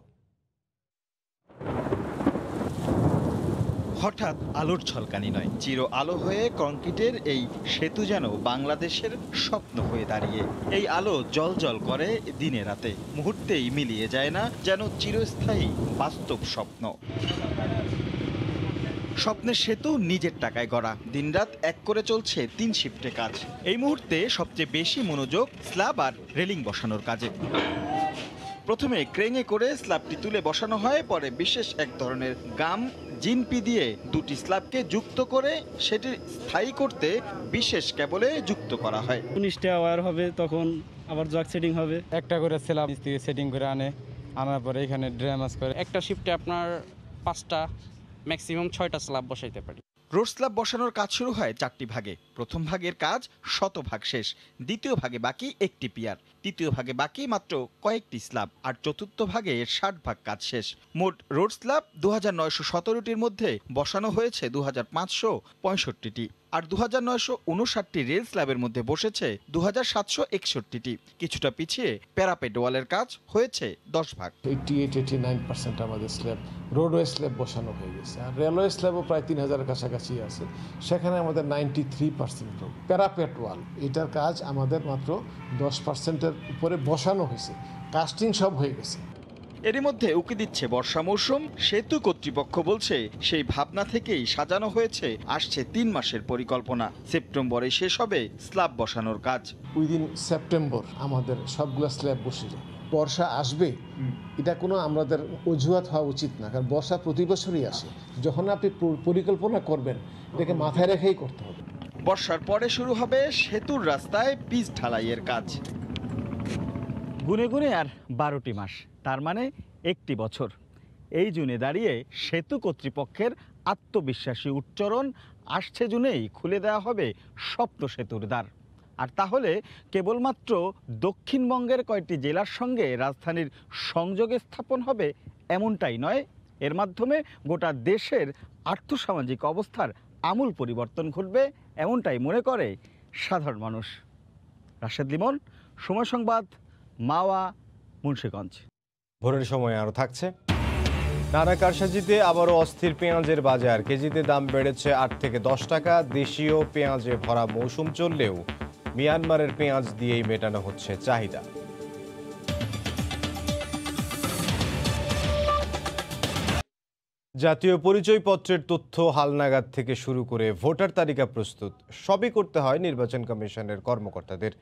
Speaker 2: হঠাৎ আলোর ঝলকানি নয়, চির আলো হয়ে কংক্রিটের এই সেতু যেন বাংলাদেশের স্বপ্ন হয়ে দাঁড়িয়ে। এই আলো জ্বলজ্বল করে দিনে রাতে, মুহূর্তেই মিলিয়ে যায় না, যেন চিরস্থায়ী বাস্তব স্বপ্ন। স্বপ্নের সেতু নিজের টাকায় গড়া, দিনরাত এক করে চলছে 3 শিফটে কাজ। এই মুহূর্তে সবচেয়ে বেশি মনোযোগ স্ল্যাব আর রেলিং বসানোর কাজে। প্রথমে ক্রেনে করে স্ল্যাবটি তুলে বসানো হয়, পরে বিশেষ এক ধরনের গাম জিনপি দিয়ে 2টি স্ল্যাবকে যুক্ত করে সেটি স্থায়ী করতে বিশেষ কেবলে যুক্ত করা হয়।
Speaker 24: 19টা ওয়্যার হবে, তখন আবার জগ সেটিং হবে।
Speaker 25: একটা করে স্ল্যাব থেকে সেটিং করে আনার পরে এখানে ড্রামাস করে একটা শিফটে আপনার 5টা ম্যাক্সিমাম 6টা স্ল্যাব বসাইতে পারি।
Speaker 2: রোড স্ল্যাব বসানোর কাজ শুরু হয় 4টি ভাগে। প্রথম ভাগের কাজ 100% শেষ, দ্বিতীয় ভাগে বাকি 1টি পিয়ার, তৃতীয় ভাগে বাকি মাত্র কয়েকটি স্ল্যাব, আর চতুর্থ ভাগে 60% কাজ শেষ। মোট রোড স্ল্যাব 2917টির মধ্যে বসানো হয়েছে 2565টি, আর 2959টি রেল স্ল্যাবের মধ্যে বসেছে 2761টি। কিছুটা পিছিয়ে প্যারাপেট ওয়ালের কাজ হয়েছে 10 ভাগ।
Speaker 26: 88-89% আমাদের স্ল্যাব রোডওয়ে স্ল্যাব বসানো হয়ে গেছে, আর রেলওয়ে স্ল্যাবও প্রায় 3000-এর কাছাকাছি আছে। সেখানে আমাদের 93% প্যারাপেট ওয়াল, এটার কাজ আমাদের মাত্র 10%-এর উপরে বসানো হয়েছে, কাস্টিং সব হয়ে গেছে।
Speaker 2: এরই মধ্যে উকি দিচ্ছে বর্ষা মৌসুম। সেতু কর্তৃপক্ষ বলছে সেই ভাবনা থেকেই সাজানো হয়েছে আসছে 3 মাসের পরিকল্পনা। সেপ্টেম্বরে শেষ হবে স্ল্যাব বসানোর কাজ।
Speaker 26: উইদিন সেপ্টেম্বর আমাদের সবগুলো স্ল্যাব বসে যাবে। বর্ষা আসবে এটা কোনো আমাদের অজুহাত হওয়া উচিত না, কারণ বর্ষা প্রতি বছরই আসে। যখন আপনি পরিকল্পনা করবেন এটাকে মাথায় রেখেই করতে হবে।
Speaker 2: বর্ষার পরে শুরু হবে সেতুর রাস্তায় পিচ ঢালাইয়ের কাজ। গুনে গুনে আর 12টি মাস, তার মানে 1টি বছর।
Speaker 3: এই জুনে দাঁড়িয়ে সেতু কর্তৃপক্ষের আত্মবিশ্বাসী উচ্চারণ, আসছে জুনেই খুলে দেওয়া হবে সপ্ত সেতুর দ্বার। আর তাহলে কেবলমাত্র দক্ষিণবঙ্গের কয়েকটি জেলার সঙ্গে রাজধানীর সংযোগে স্থাপন হবে এমনটাই নয়, এর মাধ্যমে গোটা দেশের আর্থসামাজিক অবস্থার আমূল পরিবর্তন ঘটবে এমনটাই মনে করে সাধারণ মানুষ। রাশেদ লিমন, সময় সংবাদ, মাওয়া, মুন্সিগঞ্জ।
Speaker 1: ভোরের সময় আরও থাকছে। নানা কারসাজিতে আবারও অস্থির পেঁয়াজের বাজার। কেজিতে দাম বেড়েছে 8 থেকে 10 টাকা। দেশীয় পেঁয়াজে ভরা মৌসুম চললেও মিয়ানমারের পেঁয়াজ দিয়েই মেটানো হচ্ছে চাহিদা। জাতীয় পরিচয়পত্রের তথ্য হালনাগাদ থেকে শুরু করে ভোটার তালিকা প্রস্তুত সবই করতে হয় নির্বাচন কমিশনের কর্মকর্তাদের।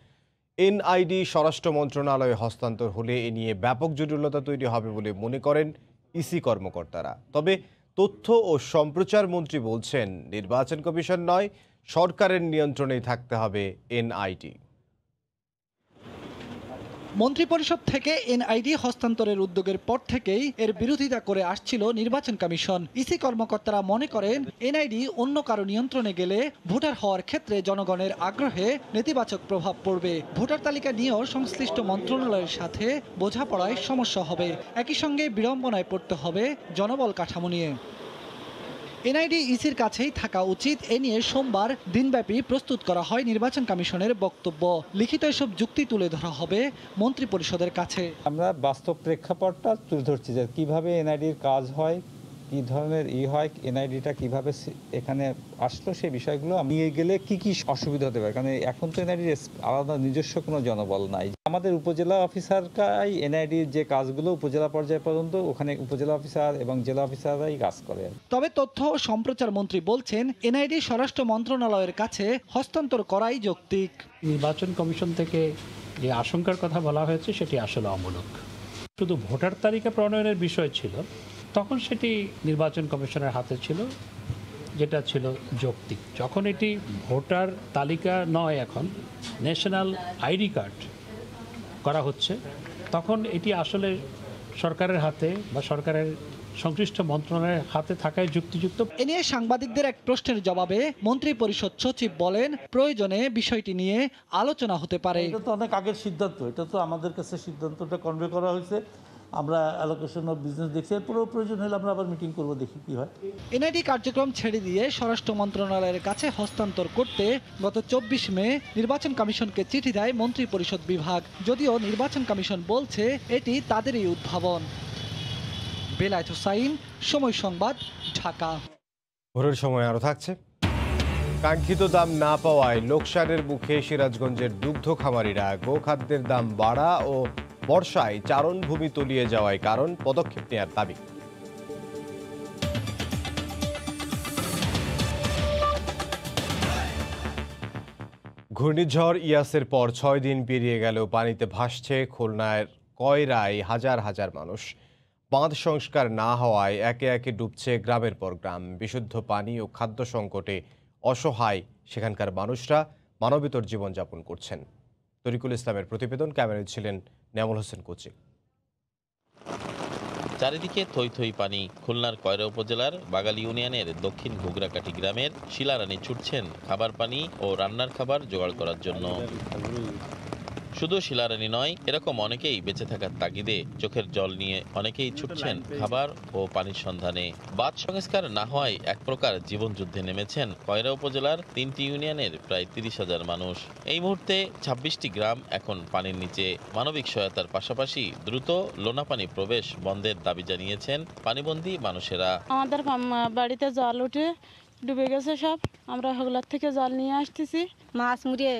Speaker 1: এনআইডি স্বরাষ্ট্র মন্ত্রণালয়ে হস্তান্তর হলে এ নিয়ে ব্যাপক জটিলতা তৈরি হবে বলে মনে করেন ইসি কর্মকর্তারা। তবে তথ্য ও সম্প্রচার মন্ত্রী বলছেন, নির্বাচন কমিশন নয়, সরকারের নিয়ন্ত্রণেই থাকতে হবে এনআইডি।
Speaker 4: মন্ত্রিপরিষদ থেকে এনআইডি হস্তান্তরের উদ্যোগের পর থেকেই এর বিরোধিতা করে আসছিল নির্বাচন কমিশন। ইসি কর্মকর্তারা মনে করেন, এনআইডি অন্য কারো নিয়ন্ত্রণে গেলে ভোটার হওয়ার ক্ষেত্রে জনগণের আগ্রহে নেতিবাচক প্রভাব পড়বে। ভোটার তালিকা নিয়েও সংশ্লিষ্ট মন্ত্রণালয়ের সাথে বোঝাপড়ায় সমস্যা হবে। একই সঙ্গে বিড়ম্বনায় পড়তে হবে জনবল কাঠামো নিয়ে। এনআইডি ইসির কাছেই থাকা উচিত, এ নিয়ে সোমবার দিনব্যাপী প্রস্তুত করা হয় নির্বাচন কমিশনের বক্তব্য। লিখিত এসব যুক্তি তুলে ধরা হবে মন্ত্রিপরিষদের কাছে।
Speaker 5: আমরা বাস্তব প্রেক্ষাপটটা তুলে ধরছি যে কীভাবে এনআইডির কাজ হয়, কী ধরনের হয়, এনআইডিটা কীভাবে এখানে আসলো, সেই বিষয়গুলো নিয়ে গেলে কি কি অসুবিধা হতে পারে। কারণ এখন তো এনআইডির আলাদা নিজস্ব কোনো জনবল নাই। আমাদের উপজেলা অফিসাররাই এনআইডির যে কাজগুলো উপজেলা পর্যায়ে পর্যন্ত ওখানে উপজেলা অফিসার এবং জেলা অফিসাররাই কাজ করে।
Speaker 4: তবে তথ্য ও সম্প্রচার মন্ত্রী বলছেন, এনআইডি স্বরাষ্ট্র মন্ত্রণালয়ের কাছে হস্তান্তর করাই যৌক্তিক।
Speaker 6: নির্বাচন কমিশন থেকে যে আশঙ্কার কথা বলা হয়েছে সেটি আসলে অমূলক। শুধু ভোটার তালিকা প্রণয়নের বিষয় ছিল, তখন সেটি নির্বাচন কমিশনের হাতে ছিল, যেটা ছিল যৌক্তিক। যখন এটি ভোটার তালিকা নয়, এখন ন্যাশনাল আইডি কার্ড করা হচ্ছে, তখন এটি আসলে সরকারের হাতে বা সরকারের সংশ্লিষ্ট মন্ত্রণালয়ের হাতে থাকায় যুক্তিযুক্ত।
Speaker 4: এ নিয়ে সাংবাদিকদের এক প্রশ্নের জবাবে মন্ত্রী পরিষদ সচিব বলেন, প্রয়োজনে বিষয়টি নিয়ে আলোচনা হতে পারে।
Speaker 7: এটা তো অনেক আগের সিদ্ধান্ত, এটা তো আমাদের কাছে সিদ্ধান্তটা কনভে করা হয়েছে। আমরা অ্যালোকেশন অফ বিজনেস দেখছি, এরপরেও প্রয়োজন হলে আমরা আবার মিটিং করব, দেখি কি হয়।
Speaker 4: এনআইডি কার্যক্রম ছেড়ে দিয়ে স্বরাষ্ট্র মন্ত্রণালয়ের কাছে হস্তান্তর করতে গত 24 মে নির্বাচন কমিশনকে চিঠি দেয় মন্ত্রী পরিষদ বিভাগ। যদিও নির্বাচন কমিশন বলছে এটি তাদেরই উদ্ভাবন। বেলায়েত হোসাইন, সময় সংবাদ, ঢাকা।
Speaker 1: ভোরের সময় আরও থাকছে। কাঙ্ক্ষিত দাম না পাওয়ায় লোকসানের মুখে সিরাজগঞ্জের দুগ্ধ খামারিরা। গোখাদ্যের দাম বাড়া ও বর্ষায় চারণভূমি তলিয়ে যাওয়ায় কারণ, পদক্ষেপ নেওয়ার দাবি। ঘূর্ণিঝড় ইয়াসের পর 6 দিন পেরিয়ে গেলেও পানিতে ভাসছে খুলনার কয়রায় হাজার হাজার মানুষ। বাঁধ সংস্কার না হওয়ায় একে একে ডুবছে গ্রামের পর গ্রাম। বিশুদ্ধ পানি ও খাদ্য সংকটে অসহায় সেখানকার মানুষরা মানবেতর জীবনযাপন করছেন। তরিকুল ইসলামের প্রতিবেদন, ক্যামেরায় ছিলেন নেমুল হোসেন কোচি।
Speaker 9: চারিদিকে থই থই পানি। খুলনার কয়রা উপজেলার বাগাল ইউনিয়নের দক্ষিণ ঘুগরাকাঠি গ্রামের শিলারানী ছুটছেন খাবার পানি ও রান্নার খাবার জোগাড় করার জন্য। শুধু শিলারানী নয়, এরকম অনেকেই বেঁচে থাকার তাগিদে চোখের জল নিয়ে অনেকেই ছুটছেন খাবার ও পানির সন্ধানে। বাঁধ সংস্কার না হওয়ায় এক প্রকার জীবনযুদ্ধে নেমেছেন কয়রা উপজেলার 3টি ইউনিয়নের প্রায় 30,000 মানুষ। এই মুহূর্তে 26টি গ্রাম এখন পানির নিচে। মানবিক সহায়তার পাশাপাশি দ্রুত লোনা পানি প্রবেশ বন্ধের দাবি জানিয়েছেন পানিবন্দী মানুষেরা।
Speaker 27: আমাদের বাড়িতে জল উঠে ডুবে গেছে সব, আমরা হগলার থেকে জল নিয়ে আসতেছি।
Speaker 20: মাছ মুড়িয়ে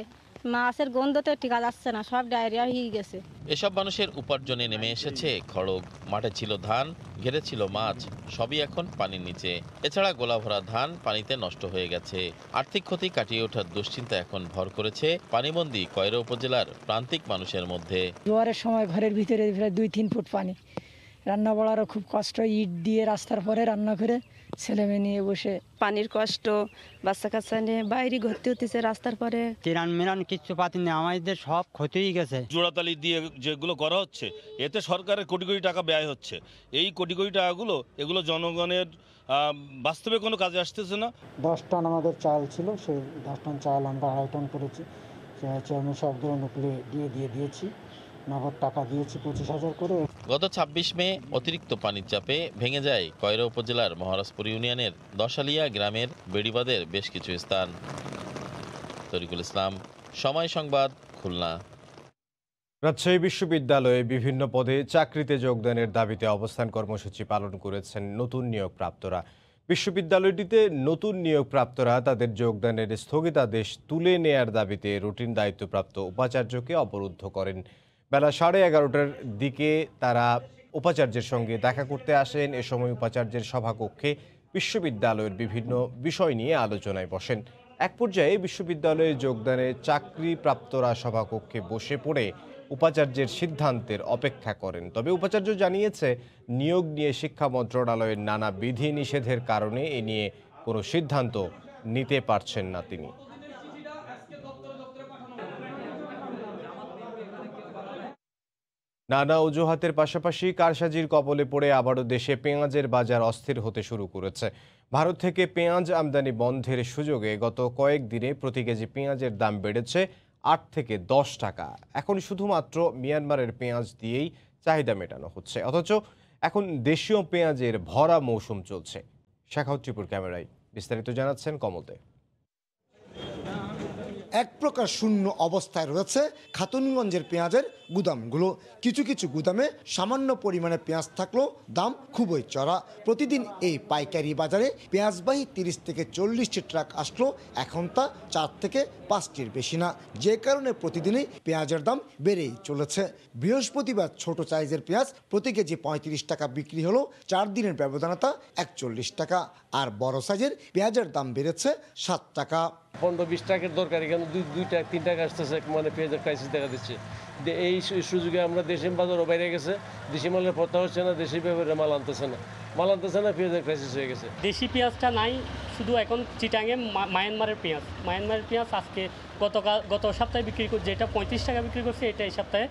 Speaker 20: মাছের গন্ধতে টিকা যাচ্ছে না, সব ডায়রিয়া হয়ে গেছে।
Speaker 9: এসব মানুষের উপার্জনে নেমে এসেছে খড়গ। মাঠে ছিল ধান, ঘেরে ছিল মাছ, সবই এখন পানির নিচে। এছাড়া গোলা ভরা ধান পানিতে নষ্ট হয়ে গেছে। আর্থিক ক্ষতি কাটিয়ে ওঠার দুশ্চিন্তা এখন ভর করেছে পানিবন্দী কয়রা উপজেলার প্রান্তিক মানুষের মধ্যে।
Speaker 28: জোয়ারের সময় ঘরের ভিতরে প্রায় 2-3 ফুট পানি,
Speaker 8: রান্না বাড়ারও খুব কষ্ট, ইট দিয়ে রাস্তার পরে রান্না করে ছেলেমেয়ে নিয়ে বসে।
Speaker 10: পানির কষ্ট, বাচ্চা কাচ্চা নিয়ে বাইরে ঘুরতে হতেছে রাস্তার পরে।
Speaker 11: তিরান মিরান কিচ্ছু পাতি নেই, আমাদের সব ক্ষতি হয়ে গেছে।
Speaker 12: জোড়াতালি দিয়ে যেগুলো করা হচ্ছে এতে সরকারের কোটি কোটি টাকা ব্যয় হচ্ছে। এই কোটি কোটি টাকাগুলো এগুলো জনগণের বাস্তবে কোনো কাজে আসতেছে না।
Speaker 14: 10 টন আমাদের চাল ছিল, সেই 10 টন চাল আমরা 2.5 টন করেছি। চেয়ারম্যান সাহেবদের অনুকূলে দিয়েছি, নগদ টাকা দিয়েছি 25,000 করে।
Speaker 9: গত 26 মে অতিরিক্ত পানির চাপে ভেঙে যায় কয়রা উপজেলার মহারাজপুর ইউনিয়নের দশালিয়া গ্রামের বেড়িবাঁধের বেশ কিছু স্থান। তরিকুল ইসলাম, সময় সংবাদ, খুলনা।
Speaker 1: রাজশাহী বিশ্ববিদ্যালয়ে বিভিন্ন পদে চাকরিতে যোগদানের দাবিতে অবস্থান কর্মসূচি পালন করেছেন নতুন নিয়োগপ্রাপ্তরা। বিশ্ববিদ্যালয়টিতে নতুন নিয়োগপ্রাপ্তরা তাদের যোগদানের স্থগিতাদেশ তুলে নেয়ার দাবিতে রুটিন দায়িত্বপ্রাপ্ত উপাচার্যকে অবরুদ্ধ করেন। বেলা 11:30টার দিকে তারা উপাচার্যের সঙ্গে দেখা করতে আসেন। এ সময় উপাচার্যের সভাকক্ষে বিশ্ববিদ্যালয়ের বিভিন্ন বিষয় নিয়ে আলোচনায় বসেন। এক পর্যায়ে বিশ্ববিদ্যালয়ে যোগদানে চাকরিপ্রাপ্তরা সভাকক্ষে বসে পড়ে উপাচার্যের সিদ্ধান্তের অপেক্ষা করেন। তবে উপাচার্য জানিয়েছে, নিয়োগ নিয়ে শিক্ষা মন্ত্রণালয়ের নানা বিধি নিষেধের কারণে এ নিয়ে কোনো সিদ্ধান্ত নিতে পারছেন না তিনি। নানা অজুহাতের পাশাপাশি কারসাজির কবলে পড়ে আবারও দেশে পেঁয়াজের বাজার অস্থির হতে শুরু করেছে। ভারত থেকে পেঁয়াজ আমদানি বন্ধের সুযোগে গত কয়েকদিনে প্রতি কেজি পেঁয়াজের দাম বেড়েছে 8 থেকে 10 টাকা। এখন শুধুমাত্র মিয়ানমারের পেঁয়াজ দিয়েই চাহিদা মেটানো হচ্ছে, অথচ এখন দেশীয় পেঁয়াজের ভরা মৌসুম চলছে। শেখাউত টিপুর ক্যামেরায় বিস্তারিত জানাচ্ছেন কমলদে।
Speaker 15: এক প্রকার শূন্য অবস্থায় রয়েছে খাতুনগঞ্জের পেঁয়াজের গুদামগুলো। কিছু কিছু গুদামে সামান্য পরিমাণে পেঁয়াজ থাকলেও দাম খুবই চড়া। প্রতিদিন এই পাইকারি বাজারে পেঁয়াজবাহী 30 থেকে 40টি ট্রাক আসলো, এখন তা 4 থেকে 5টির বেশি না, যে কারণে প্রতিদিনই পেঁয়াজের দাম বেড়েই চলেছে। বৃহস্পতিবার ছোট সাইজের পেঁয়াজ প্রতি কেজি 35 টাকা বিক্রি হলো, 4 দিনের ব্যবধানে তা 41 টাকা। আর বড় সাইজের পেঁয়াজের দাম বেড়েছে 7 টাকা।
Speaker 16: 15-20 টাকার দরকার, এখানে 2-3 টাকা আসতেছে, মানে পেঁয়াজের ক্রাইসিস দেখা দিচ্ছে। এই সুযোগে আমরা দেশি বাজারও বাইরে গেছে, দেশি মালের পথা হচ্ছে না, দেশি ব্যাপারে মাল আনতেছে না, পেঁয়াজের ক্রাইসিস হয়ে গেছে।
Speaker 6: দেশি পেঁয়াজটা নাই, শুধু এখন চিটাঙে মায়ানমারের পেঁয়াজ আজকে গত সপ্তাহে বিক্রি করছে, যেটা 35 টাকা বিক্রি করছে, এটা এই সপ্তাহে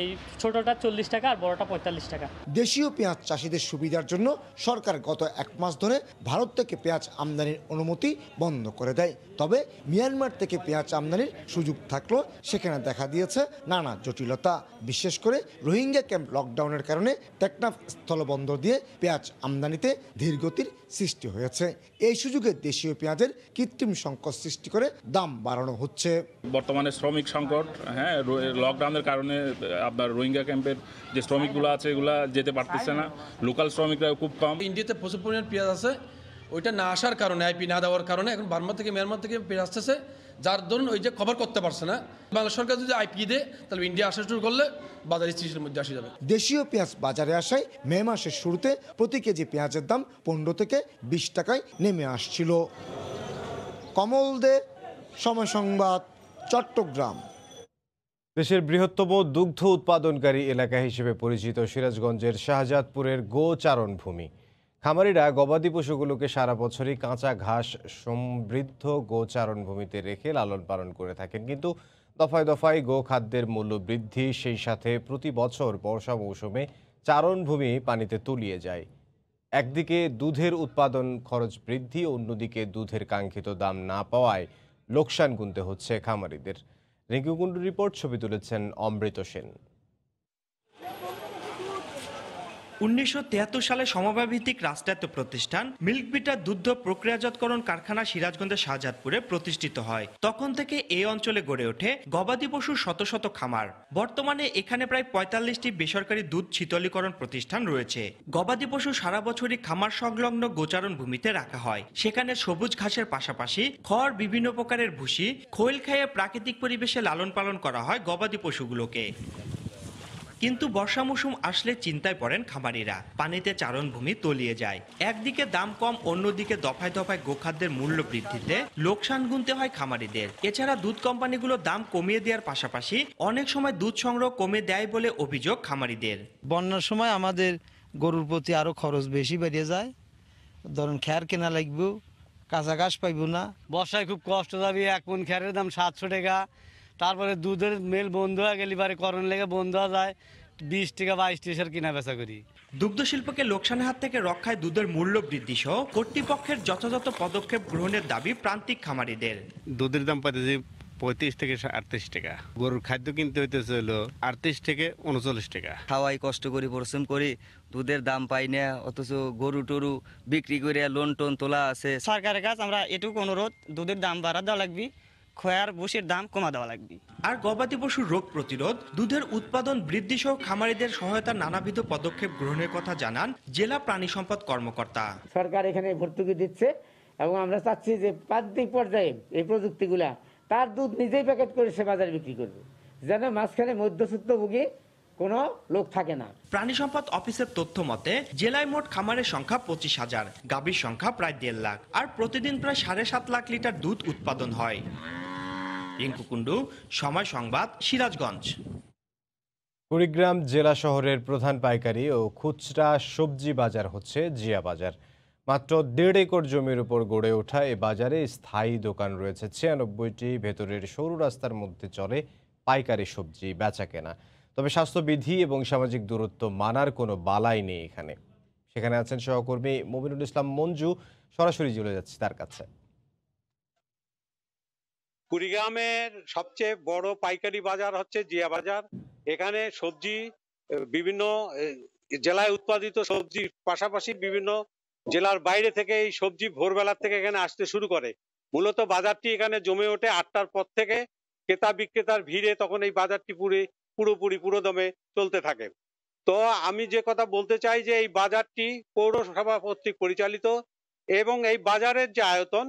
Speaker 6: এই ছোটটা 40 টাকা আর বড়টা 45 টাকা।
Speaker 15: দেশীয় পেঁয়াজ চাষিদের সুবিধার জন্য সরকার গত 1 মাস ধরে ভারত থেকে পেঁয়াজ আমদানির অনুমতি বন্ধ করে দেয়। তবে মিয়ানমার থেকে পেঁয়াজ আমদানির সুযোগ থাকলেও সেখানে দেখা দিয়েছে নানা জটিলতা। বিশেষ করে রোহিঙ্গা ক্যাম্প লকডাউনের কারণে টেকনাফ স্থলবন্দর দিয়ে পেঁয়াজ আমদানিতে ধীরগতির সৃষ্টি হয়েছে। এই সুযোগে দেশীয় পেঁয়াজের কৃত্রিম সংকট সৃষ্টি করে দাম বাড়ানো হচ্ছে।
Speaker 28: বর্তমানে শ্রমিক সংকট, লকডাউনের কারণে আপনার রোহিঙ্গা ক্যাম্পের যে শ্রমিকগুলো আছে এগুলা যেতে পারতেছে না, লোকাল শ্রমিকরা খুব কম।
Speaker 29: ইন্ডিয়াতে প্রচুর পরিমাণ পেঁয়াজ আছে, ওইটা না আসার কারণে, আইপি না দেওয়ার কারণে এখন বার্মা থেকে মিয়ানমার থেকে পেঁয়াজ আসতেছে, যার ধরুন ওই যে কভার করতে পারছে না। বাংলাদেশ সরকার যদি আইপি দেয় তাহলে ইন্ডিয়া আসা শুরু করলে বাজার স্থিতিশীলের মধ্যে আসে যাবে।
Speaker 15: দেশীয় পেঁয়াজ বাজারে আসায় মে মাসের শুরুতে প্রতি কেজি পেঁয়াজের দাম 15 থেকে 20 টাকায় নেমে আসছিল। কমল দে, সময় সংবাদ, চট্টগ্রাম।
Speaker 1: দেশের বৃহত্তম দুগ্ধ উৎপাদনকারী এলাকা হিসেবে পরিচিত সিরাজগঞ্জের শাহজাদপুরের গোচারণ ভূমি। খামারিরা গবাদি পশুগুলোকে সারা বছরই কাঁচা ঘাস সমৃদ্ধ গোচারণ ভূমিতে রেখে লালন পালন করে থাকেন, কিন্তু দফায় দফায় গো খাদ্যের মূল্য বৃদ্ধি, সেই সাথে প্রতি বছর বর্ষা মৌসুমে চারণভূমি পানিতে তলিয়ে যায়। একদিকে দুধের উৎপাদন খরচ বৃদ্ধি, অন্যদিকে দুধের কাঙ্ক্ষিত দাম না পাওয়ায় লোকসান গুনতে হচ্ছে খামারিদের। রিঙ্কু কুণ্ডু রিপোর্ট, ছবি তুলেছেন অমৃত সেন।
Speaker 30: 1973 সালে সমবায়ভিত্তিক রাষ্ট্রায়ত্ত প্রতিষ্ঠান মিল্ক বিটার দুগ্ধ প্রক্রিয়াজাতকরণ কারখানা সিরাজগঞ্জের শাহজাদপুরে প্রতিষ্ঠিত হয়। তখন থেকে এই অঞ্চলে গড়ে ওঠে গবাদি পশুর শত শত খামার। বর্তমানে এখানে প্রায় 45টি বেসরকারি দুধ শীতলীকরণ প্রতিষ্ঠান রয়েছে। গবাদি পশু সারা বছরই খামার সংলগ্ন গোচারণ ভূমিতে রাখা হয়। সেখানে সবুজ ঘাসের পাশাপাশি খড়, বিভিন্ন প্রকারের ভুসি, খৈল খাইয়ে প্রাকৃতিক পরিবেশে লালন পালন করা হয় গবাদি পশুগুলোকে। কিন্তু বর্ষা মৌসুম আসলে চিন্তায় পড়েন খামারিরা। পানিতে চারণভূমি তলিয়ে যায়। একদিকে দাম কম, অন্যদিকে দফায় দফায় গোখাদ্যের মূল্য বৃদ্ধিতে লোকসান গুনতে হয় খামারিদের। এছাড়া দুধ কোম্পানিগুলো দাম কমিয়ে দেওয়ার পাশাপাশি অনেক সময় দুধ সংগ্রহ কমে দেয় বলে অভিযোগ খামারিদের।
Speaker 31: বন্যার সময় আমাদের
Speaker 13: গরুর প্রতি আরও খরচ বেশি বেড়ে যায়। ধরুন খ্যার কেনা লাগবে, কাঁচা ঘাস পাইব না।
Speaker 17: বর্ষায় খুব কষ্ট যাবে, 1 মণ খ্যারের দাম 700 টাকা। তারপরে দুধের মেল বন্ধ হয়ে গেলে পারে করণ লেগে বন্ধ হয়ে যায়, 20 টাকা 22 টাকার কিনা বেচা করি।
Speaker 30: দুগ্ধ শিল্পকে লোকসানের হাত থেকে রক্ষায় দুধের মূল্য বৃদ্ধি সহ কর্তৃপক্ষের যথাযথ পদক্ষেপ গ্রহণের দাবি প্রান্তিক খামারিদের।
Speaker 18: দুধের দাম পাইতেছে 35 থেকে 38 টাকা, গরুর খাদ্য কিনতে হইতেছে হলো 38 থেকে 39 টাকা।
Speaker 19: খাওয়াই কষ্ট করি, পরিশ্রম করি, দুধের দাম পাই না, অথচ গরু টরু বিক্রি করে লোন টোন তোলা আছে।
Speaker 11: সরকারের কাছে আমরা এটুকু অনুরোধ, দুধের দাম বাড়া দেওয়া লাগবে, খয়ার ভুষির দাম কমা দেওয়া লাগবে।
Speaker 30: আর গবাদি পশুর রোগ প্রতিরোধ, দুধের উৎপাদন বৃদ্ধি সহ খামারিদের সহায়তার নানাবিধ পদক্ষেপ গ্রহণের কথা জানান জেলা প্রাণী সম্পদ কর্মকর্তা।
Speaker 21: সরকার এখানে ভর্তুকি দিচ্ছে এবং আমরা চাচ্ছি যে প্রান্তিক পর্যায়ে এই প্রযুক্তিগুলা তার দুধ নিজেই প্যাকেট করে সে বাজারে বিক্রি করবে, যেন মাঝখানে মধ্যস্বত্বভোগী কোনো লোক থাকে না।
Speaker 30: প্রাণী সম্পদ অফিসের তথ্য মতে জেলায় মোট খামারের সংখ্যা 25,000, গাভীর সংখ্যা প্রায় 1.5 লাখ, আর প্রতিদিন প্রায় 7.5 লাখ লিটার দুধ উৎপাদন হয়। রিঙ্কু কুন্ডু, সময় সংবাদ, সিরাজগঞ্জ।
Speaker 1: কুড়িগ্রাম জেলা শহরের প্রধান পাইকারি ও খুচরা সবজি বাজার হচ্ছে জিয়া বাজার। মাত্র 1.5 একর জমির উপর গড়ে ওঠা এ বাজারে স্থায়ী দোকান রয়েছে 96টি। ভেতরের সরু রাস্তার মধ্যে চলে পাইকারি সবজি বেচা কেনা। তবে স্বাস্থ্যবিধি এবং সামাজিক দূরত্ব মানার কোনো বালাই নেই এখানে। সেখানে আছেন সহকর্মী মমিনুল ইসলাম মঞ্জু, সরাসরি চলে যাচ্ছে তার কাছে।
Speaker 22: কুড়িগ্রামের সবচেয়ে বড় পাইকারি বাজার হচ্ছে জিয়া বাজার। এখানে সবজি বিভিন্ন জেলায় উৎপাদিত সবজির পাশাপাশি বিভিন্ন জেলার বাইরে থেকে এই সবজি ভোরবেলার থেকে এখানে আসতে শুরু করে। মূলত বাজারটি এখানে জমে ওঠে 8টার পর থেকে। ক্রেতা বিক্রেতার ভিড়ে তখন এই বাজারটি পুরোদমে চলতে থাকে। তো আমি যে কথা বলতে চাই যে এই বাজারটি পৌরসভা কর্তৃক পরিচালিত এবং এই বাজারের যে আয়তন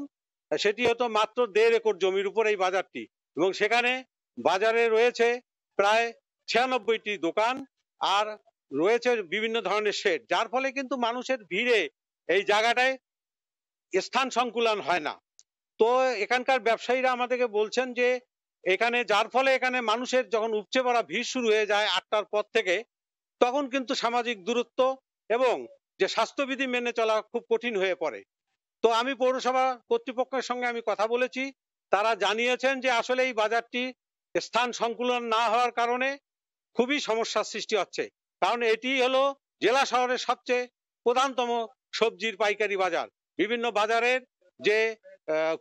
Speaker 22: সেটি হতো মাত্র 1.5 একর জমির উপর এই বাজারটি, এবং সেখানে বাজারে রয়েছে প্রায় 96টি দোকান আর রয়েছে বিভিন্ন ধরনের শেড, যার ফলে কিন্তু মানুষের ভিড়ে এই জায়গাটায় স্থান সংকুলান হয় না। তো এখানকার ব্যবসায়ীরা আমাদেরকে বলছেন যে এখানে যার ফলে এখানে মানুষের যখন উপচে পড়া ভিড় শুরু হয়ে যায় 8টার পর থেকে, তখন কিন্তু সামাজিক দূরত্ব এবং যে স্বাস্থ্যবিধি মেনে চলা খুব কঠিন হয়ে পড়ে। তো আমি পৌরসভা কর্তৃপক্ষের সঙ্গে আমি কথা বলেছি, তারা জানিয়েছেন যে আসলে এই বাজারটি স্থান সংকুলন না হওয়ার কারণে খুবই সমস্যার সৃষ্টি হচ্ছে, কারণ এটি হলো জেলা শহরের সবচেয়ে প্রধানতম সবজির পাইকারি বাজার। বিভিন্ন বাজারের যে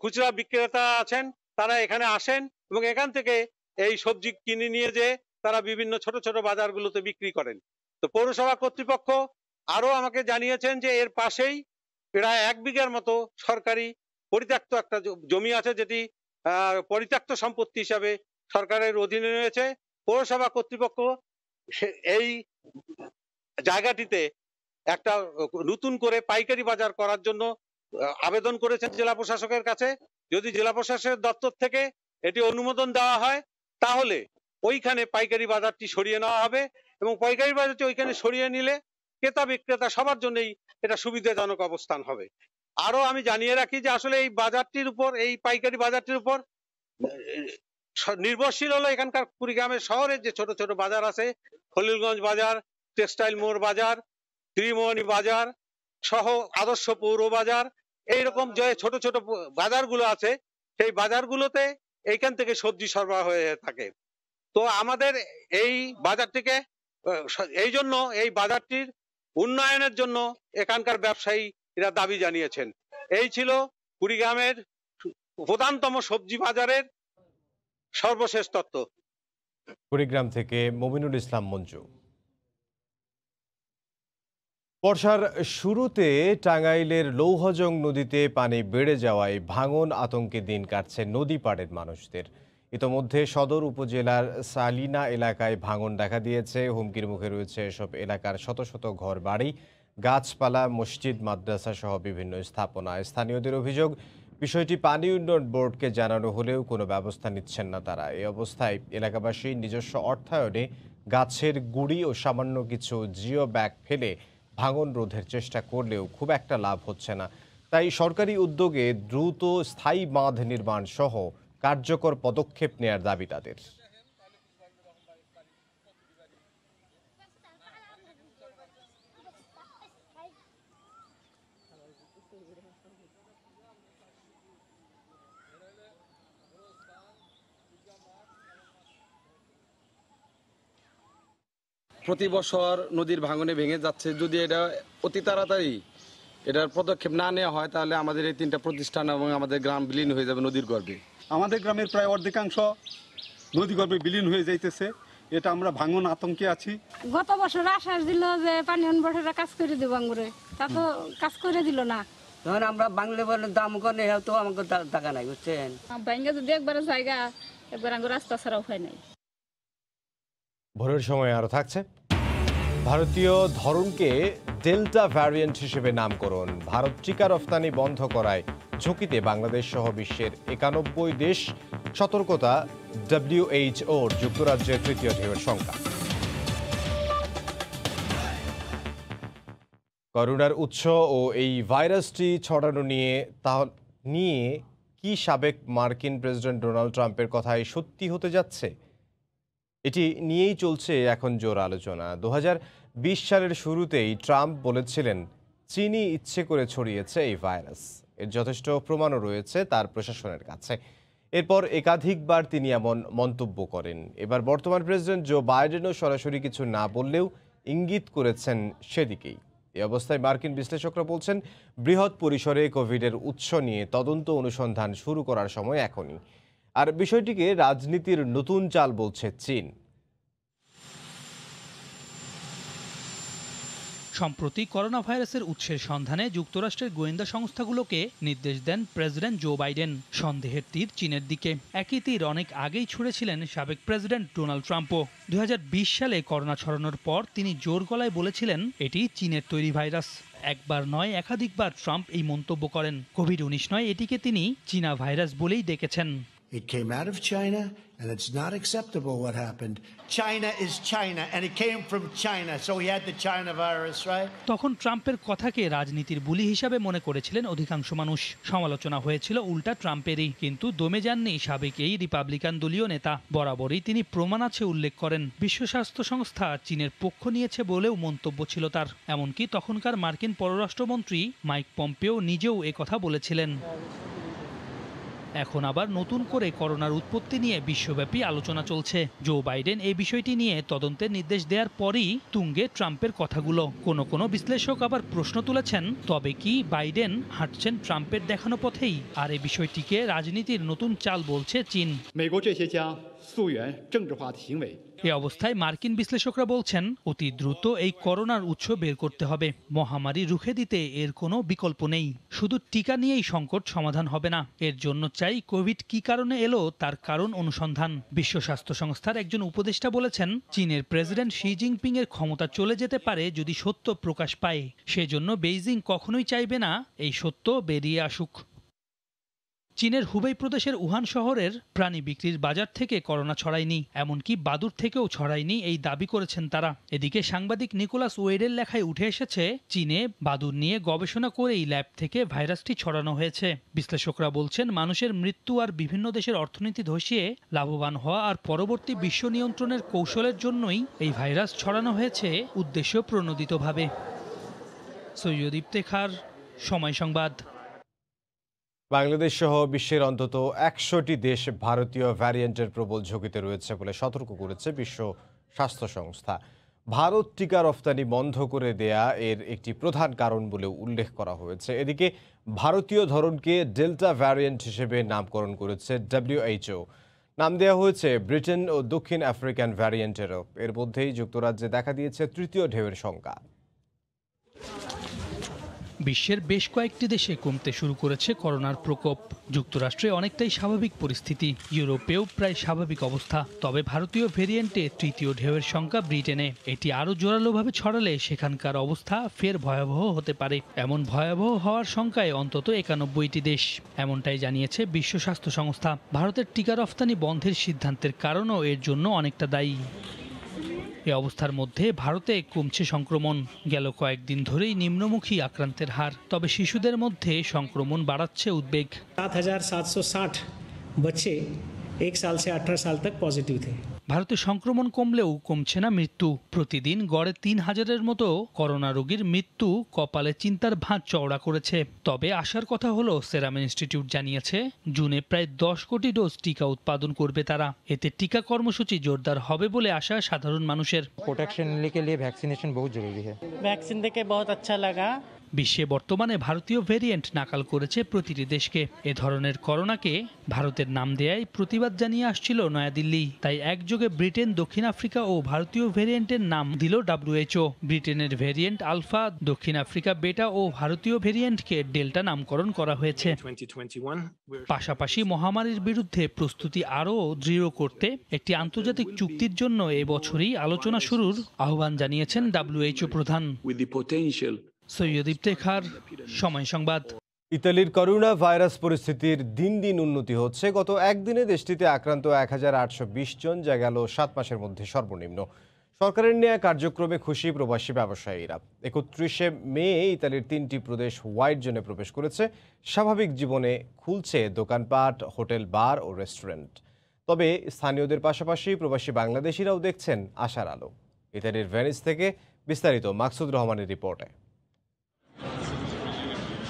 Speaker 22: খুচরা বিক্রেতা আছেন তারা এখানে আসেন এবং এখান থেকে এই সবজি কিনে নিয়ে যে তারা বিভিন্ন ছোট ছোট বাজারগুলোতে বিক্রি করেন। তো পৌরসভা কর্তৃপক্ষ আরো আমাকে জানিয়েছেন যে এর পাশেই প্রায় 1 বিঘার মতো সরকারি পরিত্যক্ত একটা জমি আছে, যেটি পরিত্যক্ত সম্পত্তি হিসাবে সরকারের অধীনে রয়েছে। পৌরসভা কর্তৃপক্ষ এই জায়গাটিতে একটা নতুন করে পাইকারি বাজার করার জন্য আবেদন করেছেন জেলা প্রশাসকের কাছে। যদি জেলা প্রশাসকের দপ্তর থেকে এটি অনুমোদন দেওয়া হয় তাহলে ওইখানে পাইকারি বাজারটি সরিয়ে নেওয়া হবে, এবং পাইকারি বাজারটি ওইখানে সরিয়ে নিলে ক্রেতা বিক্রেতা সবার জন্যই এটা সুবিধাজনক অবস্থান হবে। আরো আমি জানিয়ে রাখি যে আসলে এই বাজারটির উপর, এই পাইকারি বাজারটির উপর নির্ভরশীল হলো এখানকার কুড়িগ্রামের শহরের যে ছোট ছোট বাজার আছে, খলিলগঞ্জ বাজার, টেক্সটাইল মোড় বাজার, ত্রিমোহনী বাজার সহ আদর্শ পৌর বাজার, এইরকম যে ছোট ছোট বাজারগুলো আছে সেই বাজারগুলোতে এইখান থেকে সবজি সরবরাহ হয়ে থাকে। তো আমাদের এই বাজারটিকে এই জন্য এই বাজারটির উন্নয়নের জন্য এখানকার ব্যবসায়ীরা দাবি জানিয়েছেন। এই ছিল কুড়িগ্রামের প্রধানতম সবজি বাজারের সর্বশেষ তথ্য।
Speaker 1: কুড়িগ্রাম থেকে মমিনুল ইসলাম মঞ্জু। বর্ষার শুরুতে টাঙ্গাইলের লৌহজং নদীতে পানি বেড়ে যাওয়ায় ভাঙন আতঙ্কে দিন কাটছে নদী পাড়ের মানুষদের। ইতোমধ্যে সদর উপজেলার সালিনা এলাকায় ভাঙন দেখা দিয়েছে। হুমকির মুখে রয়েছে এসব এলাকার শত শত ঘর বাড়ি, গাছপালা, মসজিদ, মাদ্রাসা সহ বিভিন্ন স্থাপনা। স্থানীয়দের অভিযোগ, বিষয়টি পানি উন্নয়ন বোর্ডকে জানানো হলেও কোনো ব্যবস্থা নিচ্ছেন না তারা। এই অবস্থায় এলাকাবাসী নিজস্ব অর্থায়নে গাছের গুঁড়ি ও সামান্য কিছু জিও ব্যাগ ফেলে ভাঙন রোধের চেষ্টা করলেও খুব একটা লাভ হচ্ছে না। তাই সরকারি উদ্যোগে দ্রুত স্থায়ী বাঁধ নির্মাণ সহ কার্যকর পদক্ষেপ নেয়ার দাবি তাদের।
Speaker 2: প্রতি বছর নদীর ভাঙনে ভেঙে যাচ্ছে, যদি এটা অতি তাড়াতাড়ি এটার পদক্ষেপ না নেওয়া হয় তাহলে আমাদের এই 3টা প্রতিষ্ঠান এবং আমাদের গ্রাম বিলীন হয়ে যাবে নদীর গর্ভে।
Speaker 3: আমাদের গ্রামের প্রায় অর্ধেকাংশ নদী গর্ভে বিলীন হয়ে যাইতেছে, এটা আমরা ভাঙন আতঙ্কে আছি।
Speaker 4: গত বছর আশ্বাস দিল যে পানি বর্ষরা কাজ করে দেবো আঙ্গুরে, তা তো কাজ করে দিল না।
Speaker 5: তখন আমরা বাংলা বলে দাম করে তো আমাকে টাকা নাই, বুঝছেন।
Speaker 4: ব্যাংকে যদি একবার জায়গা একবার আঙ্গুর রাস্তা ছাড়া উপায় নাই।
Speaker 1: ভোরের সময় আরও থাকছে, ভারতীয় ধরনকে ডেল্টা ভ্যারিয়েন্ট হিসেবে নামকরণ, ভারত টিকা রফতানি বন্ধ করায় ঝুঁকিতে বাংলাদেশ সহ বিশ্বের 91 দেশ, সতর্কতা WHO, যুক্তরাজ্যের তৃতীয় ঢেউয়ের শঙ্কা। করোনার উৎস ও এই ভাইরাসটি ছড়ানো নিয়ে কি সাবেক মার্কিন প্রেসিডেন্ট ডোনাল্ড ট্রাম্পের কথাই সত্যি হতে যাচ্ছে? এটি নিয়েই চলছে এখন জোর আলোচনা। 2020 সালের শুরুতেই ট্রাম্প বলেছিলেন চীনই ইচ্ছে করে ছড়িয়েছে এই ভাইরাস। এর যথেষ্ট প্রমাণও রয়েছে তার প্রশাসনের কাছে। এরপর একাধিকবার তিনি এমন মন্তব্য করেন। এবার বর্তমান প্রেসিডেন্ট জো বাইডেনও সরাসরি কিছু না বললেও ইঙ্গিত করেছেন সেদিকেই। এই অবস্থায় মার্কিন বিশ্লেষকরা বলছেন বৃহৎ পরিসরে কোভিডের উৎস নিয়ে তদন্ত অনুসন্ধান শুরু করার সময় এখনই। আর বিষয়টিকে রাজনীতির নতুন চাল বলছে চীন।
Speaker 7: সম্প্রতি করোনা ভাইরাসের উৎসের সন্ধানে যুক্তরাষ্ট্রের গোয়েন্দা সংস্থাগুলোকে নির্দেশ দেন প্রেসিডেন্ট জো বাইডেন। সন্দেহের তীর চীনের দিকে। একই তীর অনেক আগেই ছুঁড়েছিলেন সাবেক প্রেসিডেন্ট ডোনাল্ড ট্রাম্পও। 2020 সালে করোনা ছড়ানোর পর তিনি জোর গলায় বলেছিলেন এটি চীনের তৈরি ভাইরাস। একবার নয়, একাধিকবার ট্রাম্প এই মন্তব্য করেন। কোভিড-19 নয়, এটিকে তিনি চীনা ভাইরাস বলেই ডেকেছেন।
Speaker 23: It came out of China, and it's not acceptable what happened. China is China, and it came from China, so we had the China virus, right?
Speaker 7: তখন ট্রাম্পের কথাকে রাজনীতির বুলি হিসাবে মনে করেছিলেন অধিকাংশ মানুষ। সমালোচনা হয়েছিল উল্টা ট্রাম্পেরই। কিন্তু দমে যাননি সাবেক এই রিপাবলিকান দলীয় নেতা। বরাবরই তিনি প্রমাণ আছে উল্লেখ করেন। বিশ্ব স্বাস্থ্য সংস্থা চীনের পক্ষ নিয়েছে বলেও মন্তব্য ছিল তার। এমনকি তখনকার মার্কিন পররাষ্ট্রমন্ত্রী মাইক পম্পেও নিজেও একথা বলেছিলেন। এখন আবার নতুন করে করোনার উৎপত্তি নিয়ে বিশ্বব্যাপী আলোচনা চলছে। জো বাইডেন এই বিষয়টি নিয়ে তদন্তের নির্দেশ দেওয়ার পরই তুঙ্গে ট্রাম্পের কথাগুলো। কোনো বিশ্লেষক আবার প্রশ্ন তুলেছেন, তবে কি বাইডেন হাঁটছেন ট্রাম্পের দেখানো পথেই? আর এই বিষয়টিকে রাজনীতির নতুন চাল বলছে চীন। এ অবস্থায় মার্কিন বিশ্লেষকরা বলছেন অতি দ্রুত এই করোনার উৎস বের করতে হবে। মহামারী রুখে দিতে এর কোনো বিকল্প নেই। শুধু টিকা নিয়েই সংকট সমাধান হবে না। এর জন্য চাই কোভিড কি কারণে এলো তার কারণ অনুসন্ধান। বিশ্ব স্বাস্থ্য সংস্থার একজন উপদেষ্টা বলেছেন চীনের প্রেসিডেন্ট শি জিনপিং এর ক্ষমতা চলে যেতে পারে যদি সত্য প্রকাশ পায়। সেজন্য বেইজিং কখনোই চাইবে না এই সত্য বেরিয়ে আসুক। চীনের হুবেই প্রদেশের উহান শহরের প্রাণী বিক্রির বাজার থেকে করোনা ছড়ায়নি, এমনকি বাদুড় থেকেও ছড়ায়নি এই দাবি করেছেন তারা। এদিকে সাংবাদিক নিকোলাস ওয়েডের লেখায় উঠে এসেছে চীনে বাদুড় নিয়ে গবেষণা করেই ল্যাব থেকে ভাইরাসটি ছড়ানো হয়েছে। বিশ্লেষকরা বলছেন মানুষের মৃত্যু আর বিভিন্ন দেশের অর্থনীতি ধসিয়ে লাভবান হওয়া আর পরবর্তী বিশ্ব নিয়ন্ত্রণের কৌশলের জন্যই এই ভাইরাস ছড়ানো হয়েছে উদ্দেশ্য প্রণোদিতভাবে। সৈয়দ ইফতেখার, সময় সংবাদ।
Speaker 1: বাংলাদেশ সহ বিশ্বের অন্তত 100টি দেশ ভারতীয় ভ্যারিয়েন্টের প্রবল ঝুঁকিতে রয়েছে বলে সতর্ক করেছে বিশ্ব স্বাস্থ্য সংস্থা। ভারত টিকা রফতানি বন্ধ করে দেয়া এর একটি প্রধান কারণ বলে উল্লেখ করা হয়েছে। এদিকে ভারতীয় ধরনকে ডেল্টা ভ্যারিয়েন্ট হিসেবে নামকরণ করেছে WHO। নাম দেওয়া হয়েছে ব্রিটেন ও দক্ষিণ আফ্রিকান ভ্যারিয়েন্টেরও। এর মধ্যেই যুক্তরাজ্যে দেখা দিয়েছে তৃতীয় ঢেউয়ের শঙ্কা।
Speaker 7: বিশ্বের বেশ কয়েকটি দেশে কমতে শুরু করেছে করোনার প্রকোপ। যুক্তরাষ্ট্রে অনেকটাই স্বাভাবিক পরিস্থিতি, ইউরোপেও প্রায় স্বাভাবিক অবস্থা। তবে ভারতীয় ভেরিয়েন্টে তৃতীয় ঢেউয়ের সংখ্যা ব্রিটেনে। এটি আরও জোরালোভাবে ছড়ালে সেখানকার অবস্থা ফের ভয়াবহ হতে পারে। এমন ভয়াবহ হওয়ার সংখ্যায় অন্তত 91টি দেশ, এমনটাই জানিয়েছে বিশ্ব স্বাস্থ্য সংস্থা। ভারতের টিকা রফতানি বন্ধের সিদ্ধান্তের কারণও এর জন্য অনেকটা দায়ী। এ অবস্থার মধ্যে ভারতে কমছে সংক্রমণ। গেল কয়েকদিন ধরেই নিম্নমুখী আক্রান্তের হার। তবে শিশুদের মধ্যে সংক্রমণ বাড়াচ্ছে উদ্বেগ।
Speaker 24: 7,760 बच्चे 1 साल से 18 साल तक पॉजिटिव थे।
Speaker 7: ভারতে সংক্রমণ কমলেও কমছে না মৃত্যু। প্রতিদিন গড়ে ৩,০০০-এর মতো করোনা রোগীর মৃত্যু কপালে চিন্তার ভাঁজ চওড়া করেছে। তবে আশার কথা হলো, সেরাম ইনস্টিটিউট জানিয়েছে জুনে প্রায় 10 কোটি ডোজ টিকা উৎপাদন করবে তারা। এতে টিকা কর্মসূচি জোরদার হবে বলে আশা সাধারণ মানুষের।
Speaker 8: प्रोटेक्शन के लिए वैक्सीनेशन बहुत जरूरी है।
Speaker 9: वैक्सीन देके बहुत अच्छा लगा।
Speaker 7: বিশ্বে বর্তমানে ভারতীয় ভেরিয়েন্ট নাকাল করেছে প্রতিটি দেশকে। এ ধরনের করোনাকে ভারতের নাম দেয়ায় প্রতিবাদ জানিয়ে আসছিল নয়াদিল্লি। তাই একযোগে ব্রিটেন, দক্ষিণ আফ্রিকা ও ভারতীয় ভেরিয়েন্টের নাম দিল WHO। ব্রিটেনের ভেরিয়েন্ট আলফা, দক্ষিণ আফ্রিকা বেটা ও ভারতীয় ভেরিয়েন্টকে ডেল্টা নামকরণ করা হয়েছে। পাশাপাশি মহামারীর বিরুদ্ধে প্রস্তুতি আরও দৃঢ় করতে একটি আন্তর্জাতিক চুক্তির জন্য এবছরই আলোচনা শুরুর আহ্বান জানিয়েছেন WHO প্রধান। সৈয়দ ইফতেখার, সময় সংবাদ।
Speaker 1: ইতালির করোনা ভাইরাস পরিস্থিতির দিন দিন উন্নতি হচ্ছে। গত একদিনে দেশটিতে আক্রান্ত 1820 জন, যা গেল 7 মাসের মধ্যে সর্বনিম্ন। সরকারের নেয়া কার্যক্রমে খুশি প্রবাসী ব্যবসায়ীরা। 31শে মে ইতালির 3টি প্রদেশ হোয়াইট জোনে প্রবেশ করেছে। স্বাভাবিক জীবনে খুলছে দোকানপাট, হোটেল, বার ও রেস্টুরেন্ট। তবে স্থানীয়দের পাশাপাশি প্রবাসী বাংলাদেশিরাও দেখছেন আশার আলো। ইতালির ভেনিস থেকে বিস্তারিত মাকসুদ রহমানের রিপোর্টে।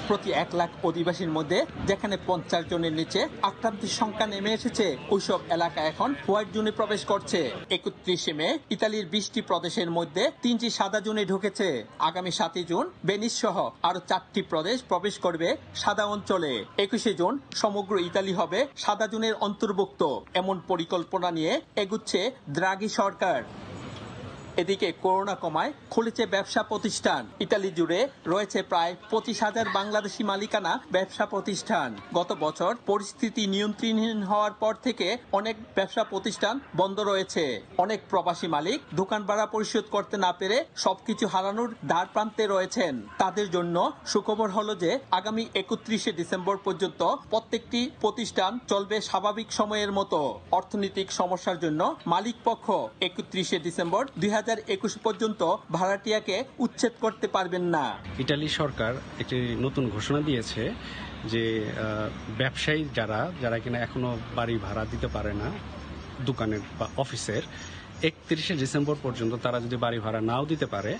Speaker 10: প্রতি 1 লাখ অধিবাসীর মধ্যে যেখানে 50 জনের নিচে আক্রান্তের সংখ্যা নেমে এসেছে, ওইসব এলাকা এখন হোয়াইট জোনে প্রবেশ করছে। 31শে মে ইতালির 20টি প্রদেশের মধ্যে 3টি সাদা জোনে ঢুকেছে। আগামী 7 জুন ভেনিস সহ আরো 4টি প্রদেশ প্রবেশ করবে সাদা অঞ্চলে। 21শে জুন সমগ্র ইতালি হবে সাদা জোনের অন্তর্ভুক্ত। এমন পরিকল্পনা নিয়ে এগুচ্ছে দ্রাগি সরকার। এদিকে করোনা কমায় খুলেছে ব্যবসা প্রতিষ্ঠান। ইতালি জুড়ে রয়েছে প্রায় 25,000 বাংলাদেশি মালিকানা ব্যবসা প্রতিষ্ঠান। গত বছর পরিস্থিতি নিয়ন্ত্রণহীন হওয়ার পর থেকে অনেক ব্যবসা প্রতিষ্ঠান বন্ধ রয়েছে। অনেক প্রবাসী মালিক দোকান ভাড়া পরিশোধ করতে না পেরে সবকিছু হারানোর দ্বার প্রান্তে রয়েছেন। তাদের জন্য সুখবর হলো যে আগামী 31শে ডিসেম্বর পর্যন্ত প্রত্যেকটি প্রতিষ্ঠান চলবে স্বাভাবিক সময়ের মতো। অর্থনৈতিক সমস্যার জন্য মালিক পক্ষ 31শে ডিসেম্বর 2021 পর্যন্ত ভাড়াটিয়াকে উচ্ছেদ করতে পারবেন না।
Speaker 12: ইতালি সরকার একটি নতুন ঘোষণা দিয়েছে যে ব্যবসায়ী যারা কিনা এখনো বাড়ি ভাড়া দিতে পারে না, দোকানের বা অফিসের, 31শে ডিসেম্বর পর্যন্ত তারা যদি বাড়ি ভাড়া নাও দিতে পারে,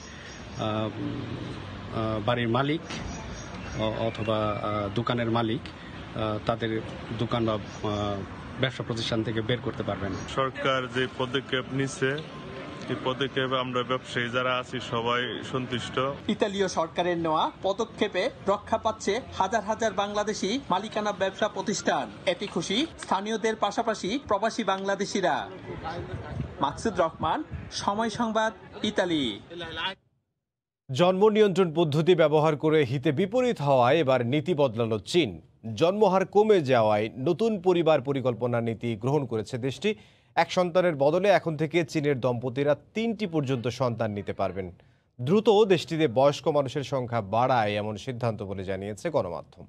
Speaker 12: বাড়ির মালিক অথবা দোকানের মালিক তাদের দোকান বা ব্যবসা প্রতিষ্ঠান থেকে বের করতে পারবেন।
Speaker 14: সরকার যে পদক্ষেপ নিচ্ছে, এই পদক্ষেপে আমরা ব্যবসায়ী যারা আছি সবাই সন্তুষ্ট।
Speaker 10: ইতালীয় সরকারের নেওয়া পদক্ষেপে রক্ষা পাচ্ছে হাজার হাজার বাংলাদেশি মালিকানা ব্যবসা প্রতিষ্ঠান। এতে খুশি স্থানীয়দের পাশাপাশি প্রবাসী বাংলাদেশিরা। মাকসুদ রহমান, সময় সংবাদ, ইতালি।
Speaker 1: জন্ম নিয়ন্ত্রণ পদ্ধতি ব্যবহার করে হিতে বিপরীত হওয়ায় এবার নীতি বদলালো চীন। জন্মহার কমে যাওয়ায় নতুন পরিবার পরিকল্পনা নীতি গ্রহণ করেছে দেশটি। এক সন্তানের বদলে এখন থেকে চীনের দম্পতিরা 3টি পর্যন্ত সন্তান নিতে পারবেন। দ্রুত দেশটিতে বয়স্ক মানুষের সংখ্যা বাড়ায় এমন সিদ্ধান্ত বলে জানিয়েছে গণমাধ্যম।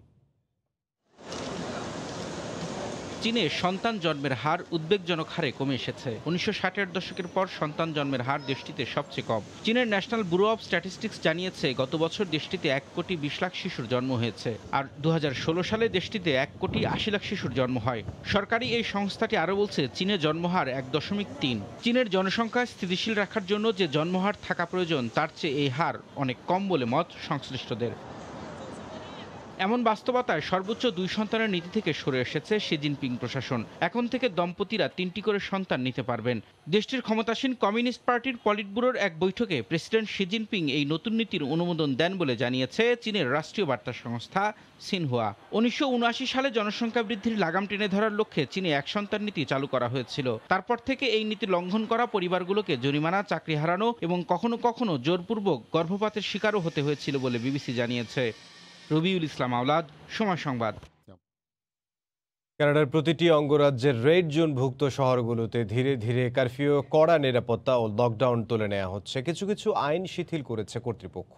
Speaker 20: চীনে সন্তান জন্মের হার উদ্বেগজনক হারে কমে এসেছে। 1960-এর দশকের পর সন্তান জন্মের হার দেশটিতে সবচেয়ে কম। চীনের ন্যাশনাল ব্যুরো অব স্ট্যাটিস্টিক্স জানিয়েছে গত বছর দেশটিতে 1,20,00,000 শিশুর জন্ম হয়েছে, আর 2016 সালে দেশটিতে 1,80,00,000 শিশুর জন্ম হয়। সরকারি এই সংস্থাটি আরও বলছে চীনে জন্মহার 1.3। চীনের জনসংখ্যা স্থিতিশীল রাখার জন্য যে জন্মহার থাকা প্রয়োজন তার চেয়ে এই হার অনেক কম বলে মত সংশ্লিষ্টদের। এমন বাস্তবতায় সর্বোচ্চ 2 সন্তানের নীতি থেকে সরে এসেছে শি জিনপিং প্রশাসন। এখন থেকে দম্পতিরা 3টি করে সন্তান নিতে পারবেন। দেশটির ক্ষমতাসীন কমিউনিস্ট পার্টির পলিট ব্যুরোর এক বৈঠকে প্রেসিডেন্ট শি জিনপিং এই নতুন নীতির অনুমোদন দেন বলে জানিয়েছে চীনের রাষ্ট্রীয় বার্তা সংস্থা সিনহুয়া। 1979 সালে জনসংখ্যা বৃদ্ধির লাগাম টেনে ধরার লক্ষ্যে চীনে 1 সন্তান নীতি চালু করা হয়েছিল। তারপর থেকে এই নীতি লঙ্ঘন করা পরিবারগুলোকে জরিমানা, চাকরি হারানো এবং কখনো কখনো জোরপূর্বক গর্ভপাতের শিকারও হতে হয়েছিল বলে বিবিসি জানিয়েছে। রবিউল ইসলাম আওলাদ, সময় সংবাদ।
Speaker 1: কানাডার প্রতিটি অঙ্গরাজ্যের রেড জোনভুক্ত শহরগুলোতে ধীরে ধীরে কারফিউ, কড়া নিরাপত্তা ও লকডাউন তুলে নেওয়া হচ্ছে। কিছু কিছু আইন শিথিল করেছে কর্তৃপক্ষ।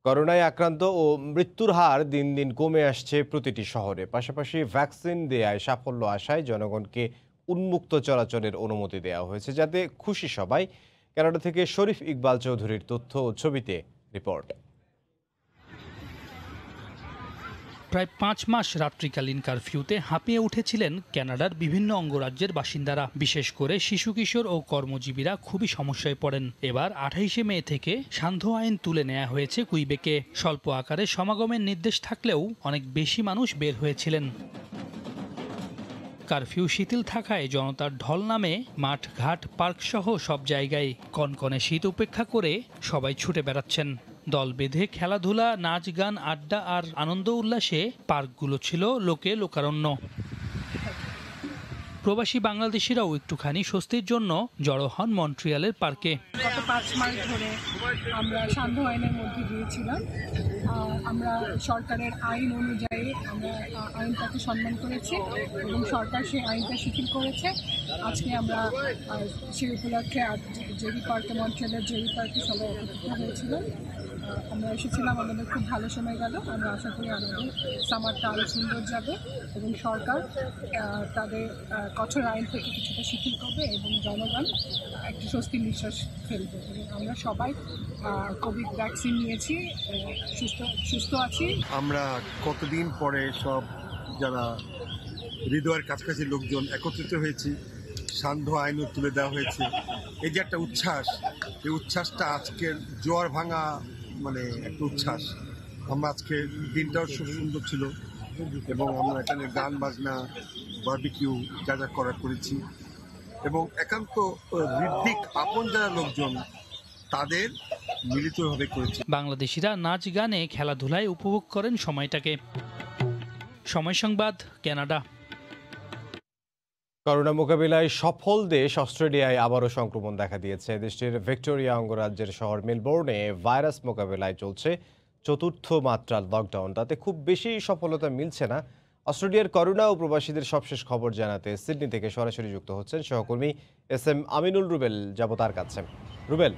Speaker 1: করোনায় আক্রান্ত ও মৃত্যুর হার দিন দিন কমে আসছে প্রতিটি শহরে। পাশাপাশি ভ্যাকসিন দেয়ায় সাফল্য আসায় জনগণকে উন্মুক্ত চলাচলের অনুমতি দেওয়া হয়েছে, যাতে খুশি সবাই। কানাডা থেকে শরীফ ইকবাল চৌধুরীর তথ্য ও ছবিতে রিপোর্ট।
Speaker 7: প্রায় 5 মাস রাত্রিকালীন কারফিউতে হাঁপিয়ে উঠেছিলেন কানাডার বিভিন্ন অঙ্গরাজ্যের বাসিন্দারা। বিশেষ করে শিশু কিশোর ও কর্মজীবীরা খুবই সমস্যায় পড়েন। এবার 28শে মে থেকে সান্ধ্য আইন তুলে নেওয়া হয়েছে কুইবেকে। স্বল্প আকারে সমাগমের নির্দেশ থাকলেও অনেক বেশি মানুষ বের হয়েছিলেন। কারফিউ শিথিল থাকায় জনতার ঢল নামে মাঠ ঘাট পার্ক সহ সব জায়গায়। কনকনে শীত উপেক্ষা করে সবাই ছুটে বেড়াচ্ছেন। দল বেঁধে খেলাধুলা, নাচ গান, আড্ডা আর আনন্দ উল্লাসে পার্কগুলো ছিল লোকে লোকারণ্য। প্রবাসী বাংলাদেশিরাও একটুখানি স্বস্তির জন্য জড়ো হন মন্ট্রিয়ালের পার্কে।
Speaker 6: গত 5 মাস ধরে আমরা সান্ধ্য আইনের মধ্যে দিয়েছিলাম। আমরা সরকারের আইন অনুযায়ী আমরা আইনটাকে সম্মান করেছি এবং সরকার সেই আইনটা শিথিল করেছে। আজকে আমরা সেই উপলক্ষে জেরি পার্কে, মন্ট্রিয়ালের জেরি পার্কে সবাই একত্রিত হয়েছিল। আমরা এসেছিলাম, আমাদের খুব ভালো সময় গেল। আমরা আশা করি আমাদের সামারটা আরও সুন্দর যাবে এবং সরকার তাদের কঠোর আইন থেকে কিছুটা শিথিল করবে এবং জনগণ একটি স্বস্তির নিঃশ্বাস ফেলবে। আমরা সবাই কোভিড ভ্যাকসিন নিয়েছি, সুস্থ আছি।
Speaker 13: আমরা কতদিন পরে সব যারা হৃদয়ের কাছাকাছি লোকজন একত্রিত হয়েছি, সান্ধ্য আইনও তুলে দেওয়া হয়েছে। এই যে একটা উচ্ছ্বাস, এই উচ্ছ্বাসটা আজকের জোয়ার ভাঙা মানে একটা উচ্ছ্বাস। আমরা আজকে দিনটাও খুব সুন্দর ছিল এবং আমরা এখানে গান বাজনা, বারবিকিউ যা যা করেছি এবং একান্ত হৃদ্দিক আপন যারা লোকজন তাদের মিলিতভাবে করেছি।
Speaker 7: বাংলাদেশিরা নাচ গানে খেলাধুলায় উপভোগ করেন সময়টাকে। সময় সংবাদ, কানাডা।
Speaker 1: করোনা মোকাবিলায় সফল দেশ অস্ট্রেলিয়ায় আবারও সংক্রমণ দেখা দিয়েছে। দেশটির ভিক্টোরিয়া অঙ্গরাজ্যের শহর মেলবোর্নে ভাইরাস মোকাবিলায় চলছে 4র্থ মাত্রার লকডাউন। তাতে খুব বেশি সফলতা মিলছে না। অস্ট্রেলিয়ার করোনা ও প্রবাসীদের সবশেষ খবর জানাতে সিডনি থেকে সরাসরি যুক্ত হচ্ছেন সহকর্মী SM আমিনুল রুবেল। যাব তার কাছে। রুবেল,